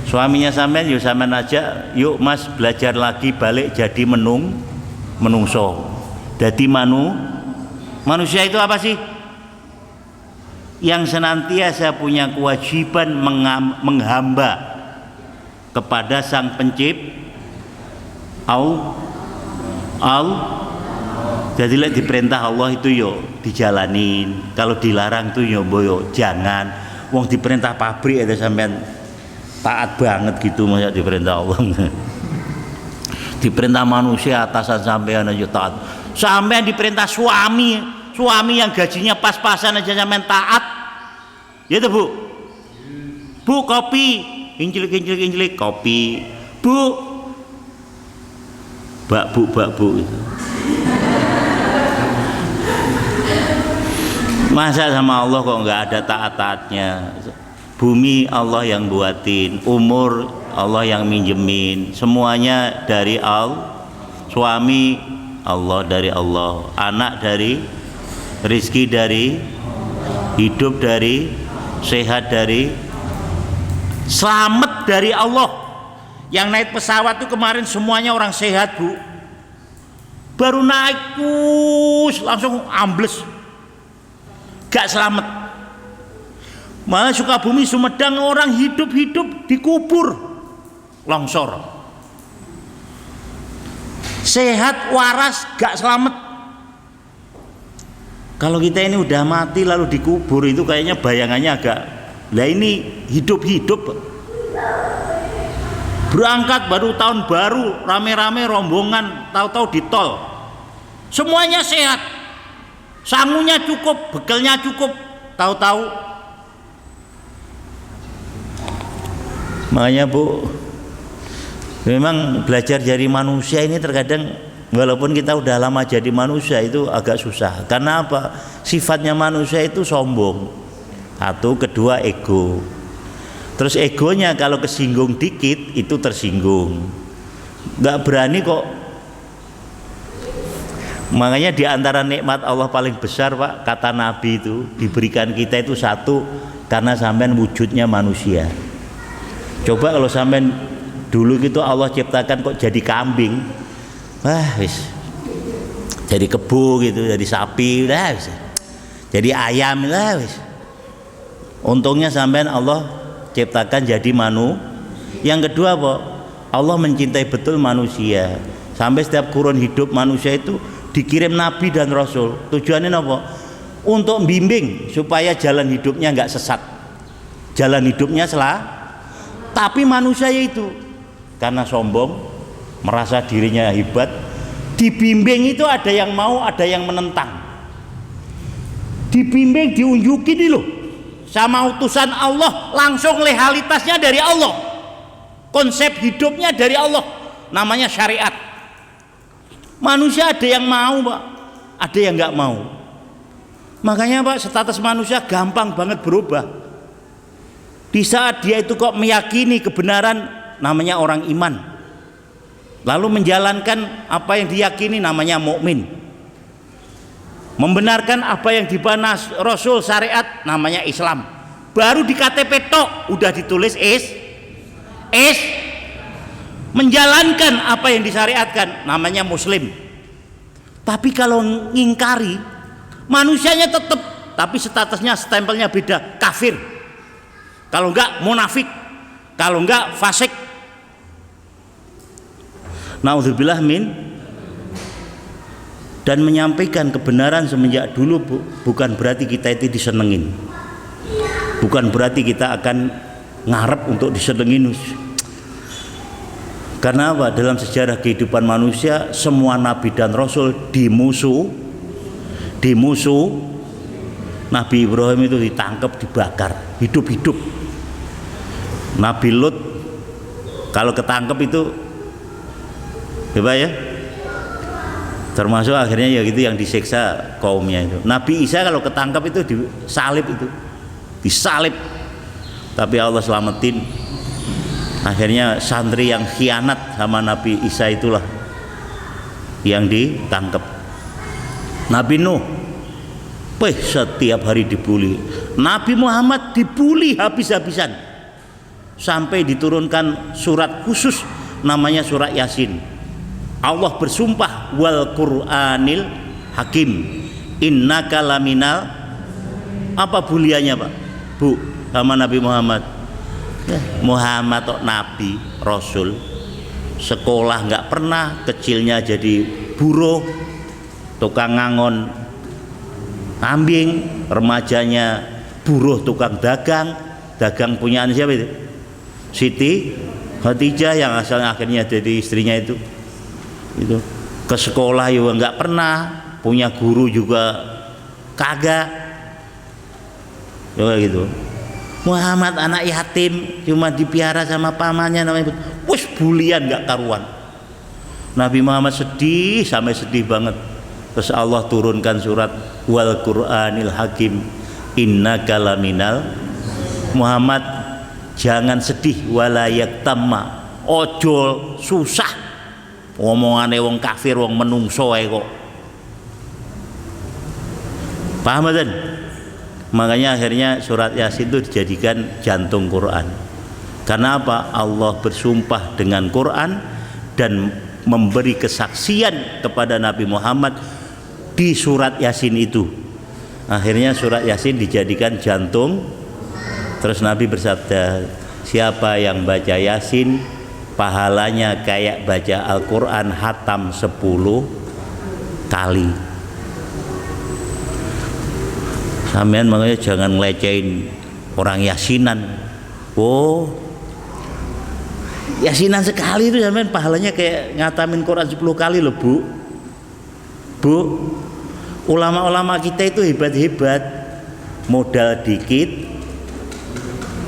Suaminya sampean yuk sampean aja, yuk Mas belajar lagi balik jadi menung menungso. Jadi manusia itu apa sih? Yang senantiasa punya kewajiban menghamba kepada Sang Jadi diperintah Allah itu yo dijalanin, kalau dilarang tuh yo boyo jangan. Wong diperintah pabrik ada sampean taat banget gitu, masa diperintah Allah. Diperintah manusia atasan sampean aja taat. Sampean diperintah suami yang gajinya pas-pasan aja sampean taat. Ya tuh, Bu. Bu, kopi, kinclik kopi. Bu. Bak bu itu. Masa sama Allah kok nggak ada taat-taatnya? Bumi Allah yang buatin, umur Allah yang minjemin, semuanya dari Allah. Suami Allah dari Allah, anak dari, rizki dari, hidup dari, sehat dari, selamat dari Allah. Yang naik pesawat itu kemarin semuanya orang sehat, Bu. Baru naik langsung ambles, gak selamat. Malah Sukabumi, Sumedang orang hidup dikubur longsor. Sehat waras gak selamat. Kalau kita ini udah mati lalu dikubur itu kayaknya bayangannya agak, lah ini hidup berangkat baru tahun baru rame-rame rombongan, tahu-tahu di tol semuanya sehat, sangunya cukup, bekalnya cukup, tahu-tahu. Makanya Bu, memang belajar dari manusia ini terkadang walaupun kita udah lama jadi manusia itu agak susah. Karena apa? Sifatnya manusia itu sombong. Satu, kedua ego. Terus egonya kalau kesinggung dikit itu tersinggung, nggak berani kok. Makanya di antara nikmat Allah paling besar, Pak, kata Nabi itu diberikan kita itu satu, karena sampean wujudnya manusia. Coba kalau sampean dulu gitu Allah ciptakan kok jadi kambing, wis jadi kebo gitu, jadi sapi, wis jadi ayam, wis. Untungnya sampean Allah ciptakan jadi Yang kedua apa? Allah mencintai betul manusia. Sampai setiap kurun hidup manusia itu dikirim nabi dan rasul. Tujuannya apa? Untuk bimbing supaya jalan hidupnya nggak sesat, jalan hidupnya Tapi manusia itu karena sombong, merasa dirinya hebat, dibimbing itu ada yang mau, ada yang menentang. Dibimbing, diunjukin nih loh sama utusan Allah, langsung legalitasnya dari Allah, konsep hidupnya dari Allah, namanya syariat. Manusia ada yang mau, Pak, ada yang nggak mau. Makanya, Pak, status manusia gampang banget berubah. Di saat dia itu kok meyakini kebenaran, namanya orang iman, lalu menjalankan apa yang diyakini, namanya mukmin. Membenarkan apa yang dibahas Rasul syariat, namanya Islam. Baru di KTP tok udah ditulis menjalankan apa yang disyariatkan, namanya Muslim. Tapi kalau ngingkari, manusianya tetap, tapi statusnya, stempelnya beda, kafir. Kalau enggak munafik, kalau enggak fasik. Naudzubillah min. Dan menyampaikan kebenaran semenjak dulu, Bu, bukan berarti kita itu disenengin, bukan berarti kita akan ngarep untuk disenengin. Karena apa? Dalam sejarah kehidupan manusia, semua nabi dan rasul dimusuh. Nabi Ibrahim itu ditangkap, dibakar hidup-hidup. Nabi Lut kalau ketangkep itu hebat ya, termasuk akhirnya ya gitu yang disiksa kaumnya itu. Nabi Isa kalau ketangkap itu disalib, tapi Allah selamatin. Akhirnya santri yang khianat sama Nabi Isa itulah yang ditangkap. Nabi Nuh, setiap hari dibully. Nabi Muhammad dibully habis-habisan, sampai diturunkan surat khusus namanya surat Yasin. Allah bersumpah wal Qur'anil Hakim innaka laminal, apa buliannya Pak Bu sama Nabi Muhammad? Muhammad kok Nabi Rasul, sekolah nggak pernah, kecilnya jadi buruh, tukang ngangon kambing, remajanya buruh tukang dagang, dagang punyaan siapa itu? Siti Khadijah yang asalnya akhirnya jadi istrinya itu ke sekolah juga nggak pernah, punya guru juga kagak, ya gitu. Muhammad anak yatim, cuma dipiara sama pamannya namanya, wes bulian nggak karuan. Nabi Muhammad sedih sampai sedih banget. Terus Allah turunkan surat wal Qur'anil Hakim innaka laminal, Muhammad jangan sedih, walayak tamma, ojo susah ngomongane wong kafir, wong menungso ae kok. Paham kan? Makanya akhirnya surat Yasin itu dijadikan jantung Quran. Karena apa? Allah bersumpah dengan Quran dan memberi kesaksian kepada Nabi Muhammad di surat Yasin itu. Akhirnya surat Yasin dijadikan jantung. Terus Nabi bersabda, siapa yang baca Yasin pahalanya kayak baca Al-Quran hatam 10 kali. Sampean makanya jangan ngelecehin orang yasinan. Oh, yasinan sekali itu sampean pahalanya kayak ngatamin Quran 10 kali loh Bu. Bu, ulama-ulama kita itu hebat-hebat, modal dikit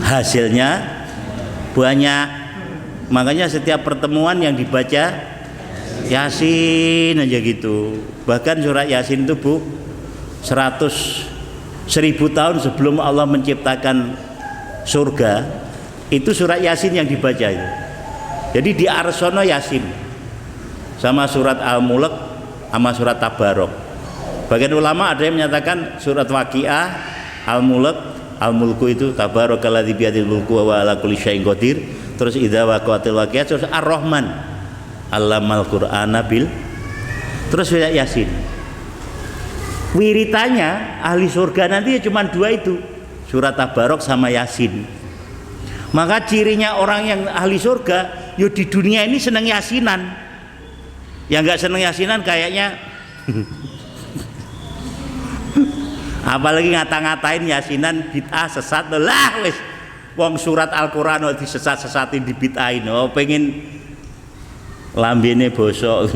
hasilnya banyak. Makanya setiap pertemuan yang dibaca Yasin aja gitu. Bahkan surat Yasin itu Bu 1000 tahun sebelum Allah menciptakan surga, itu surat Yasin yang dibaca itu. Jadi di Arsono Yasin sama surat Al-Mulk sama surat Tabarok. Bagian ulama ada yang menyatakan surat Waqiah, Al-Mulk, Al-Mulku itu Tabarakalladzi biyadil mulku wa ala kulli syai'in qadir. Terus idza waqa'atil waqiah, terus Ar-Rahman Allamal Qur'ana bil. Terus surat Yasin. Wiritannya ahli surga nanti ya cuma 2 itu, surat Tabarok sama Yasin. Maka cirinya orang yang ahli surga yo di dunia ini seneng yasinan. Yang nggak seneng yasinan kayaknya apalagi ngata-ngatain yasinan bid'ah sesat lah wis. Wong surat Al-Qur'an kok disesat-sesatin dibid'ahin. Oh pengen lambene bosok.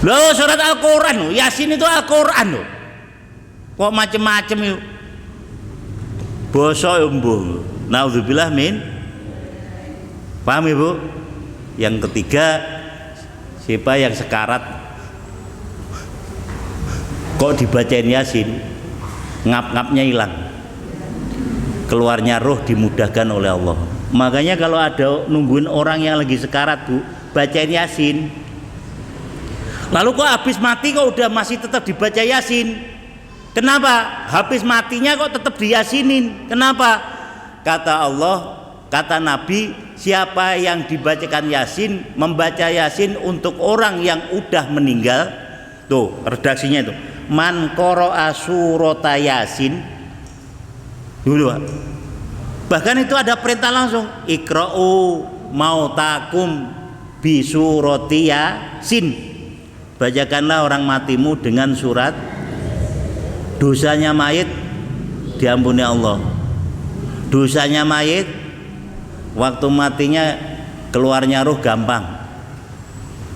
Loh surat Al-Qur'an, Yasin itu Al-Qur'an loh. Kok macem-macem yuk. Bosok mbuh. Naudzubillah min. Paham Ibu? Yang ketiga, siapa yang sekarat kok dibacain Yasin, ngap-ngapnya hilang, keluarnya roh dimudahkan oleh Allah. Makanya kalau ada nungguin orang yang lagi sekarat Bu, bacain Yasin. Lalu kok habis mati kok udah masih tetap dibaca Yasin? Kenapa? Habis matinya kok tetap diyasinin? Kenapa? Kata Allah, kata Nabi, siapa yang dibacakan Yasin, membaca Yasin untuk orang yang udah meninggal. Tuh redaksinya itu, man qara'a surata Yasin dulu Pak. Bahkan itu ada perintah langsung, ikra'u mautakum bi surati Yasin, bacakanlah orang matimu dengan surat. Dosanya mayit diampuni Allah, dosanya mayit waktu matinya keluarnya ruh gampang.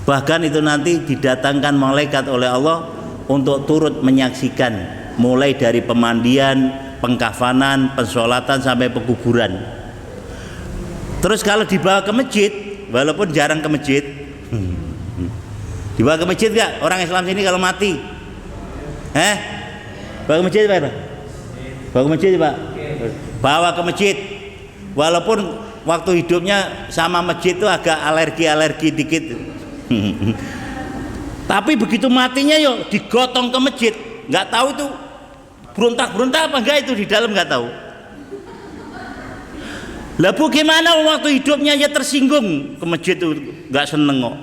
Bahkan itu nanti didatangkan malaikat oleh Allah untuk turut menyaksikan mulai dari pemandian, pengkafanan, pensolatan sampai pekuburan. Terus kalau dibawa ke masjid, walaupun jarang ke masjid, dibawa ke masjid gak orang Islam sini kalau mati? Bawa ke masjid Pak? Bawa ke masjid Pak? Bawa ke masjid. Walaupun waktu hidupnya sama masjid itu agak alergi dikit. Tapi begitu matinya yuk digotong ke masjid, nggak tahu itu berontak apa enggak itu di dalam nggak tahu. Lah bagaimana waktu hidupnya ya tersinggung ke masjid tuh nggak seneng kok.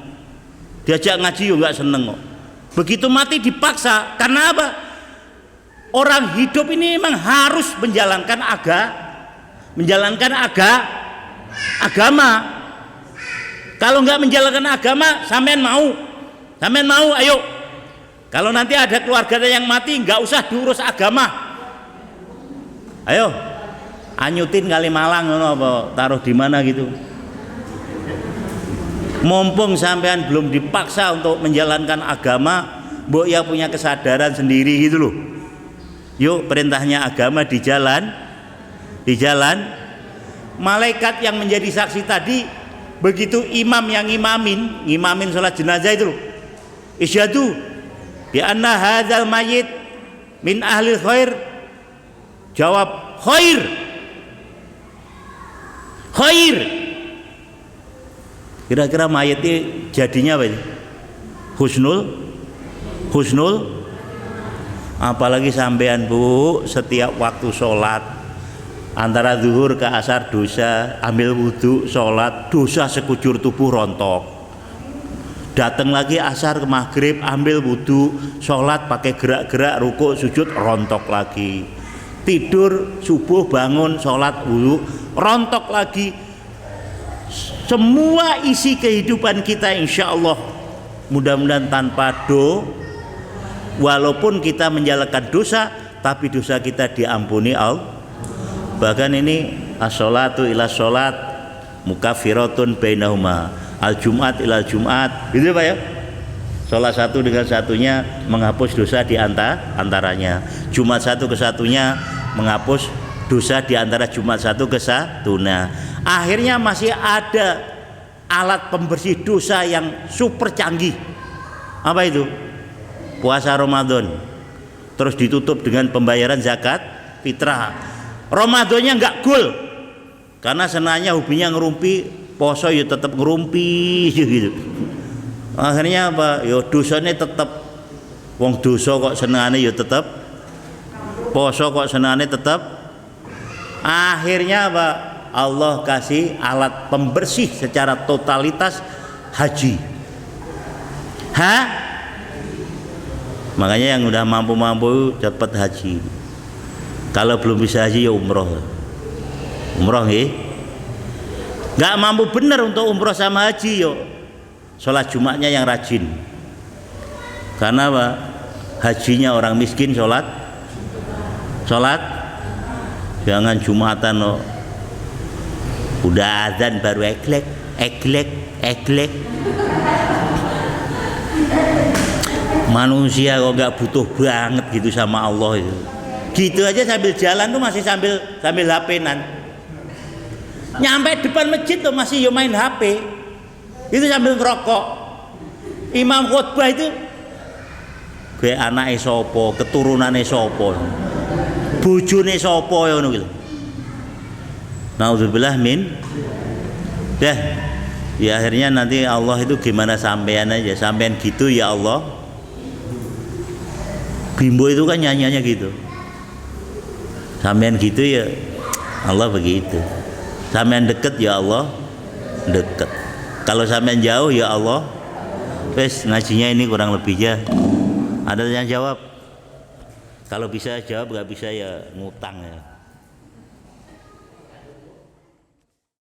Diajak ngaji yo nggak seneng kok. Begitu mati dipaksa. Karena apa? Orang hidup ini memang harus menjalankan agama. Kalau nggak menjalankan agama, sampean mau, ayo. Kalau nanti ada keluarga yang mati, nggak usah diurus agama. Ayo, anyutin Kalimalang, apa taruh di mana gitu. Mumpung sampean belum dipaksa untuk menjalankan agama, mbok ya punya kesadaran sendiri gitu loh. Yuk, perintahnya agama di jalan. Malaikat yang menjadi saksi tadi, begitu imam yang ngimamin sholat jenazah itu loh, isyhadu bi anna hadzal mayyit min ahli khair, jawab khair. Kira-kira mayit ini jadinya apa ini? Husnul. Apalagi sampean Bu, setiap waktu sholat antara zuhur ke asar dosa, ambil wudhu sholat dosa sekujur tubuh rontok. Datang lagi asar ke maghrib, ambil wudhu sholat pakai gerak-gerak rukuk sujud rontok lagi. Tidur subuh bangun sholat wudhu rontok lagi. Semua isi kehidupan kita insya Allah mudah-mudahan tanpa walaupun kita menjalankan dosa, tapi dosa kita diampuni Allah. Bahkan ini as-sholatu ila sholat mukaffiratun bainahuma, al-jum'at ila jum'at, gitu Pak ya. Sholat satu dengan satunya menghapus dosa di antaranya. Jumat satu ke satunya menghapus dosa di antara Jumat satu ke satu. Nah, akhirnya masih ada alat pembersih dosa yang super canggih. Apa itu? Puasa Ramadan. Terus ditutup dengan pembayaran zakat fitrah. Ramadannya nggak gol, karena senanya hobinya ngerumpi, poso ya tetap ngerumpi gitu. Akhirnya apa? Yo dosanya tetap, wong dosa kok senengane ya tetap, poso kok senengane tetap. Akhirnya apa? Allah kasih alat pembersih secara totalitas, haji. Makanya yang udah mampu dapat haji. Kalau belum bisa haji ya umroh nggih. Nggak mampu bener untuk umroh sama haji yo sholat Jumatnya yang rajin. Karena apa? Hajinya orang miskin, sholat jangan Jumatan lo. Udah azan baru eglek. Manusia kok nggak butuh banget gitu sama Allah itu. Gitu aja sambil jalan tuh masih sambil HP-nan. Nyampe depan masjid tuh masih main HP. Itu sambil ngerokok. Imam khutbah itu gue anake sapa, keturunane sapa, bojone sapa ngono kuwi. Nauzubillah min. Ya akhirnya nanti Allah itu gimana sampean aja, sampean gitu ya Allah. Bimbo itu kan nyanyiannya gitu. Sampean gitu ya Allah begitu. Sampean deket ya Allah deket. Kalau sampean jauh ya Allah. Wes ngajinya ini kurang lebihnya. Ada yang jawab? Kalau bisa jawab, nggak bisa ya ngutang ya.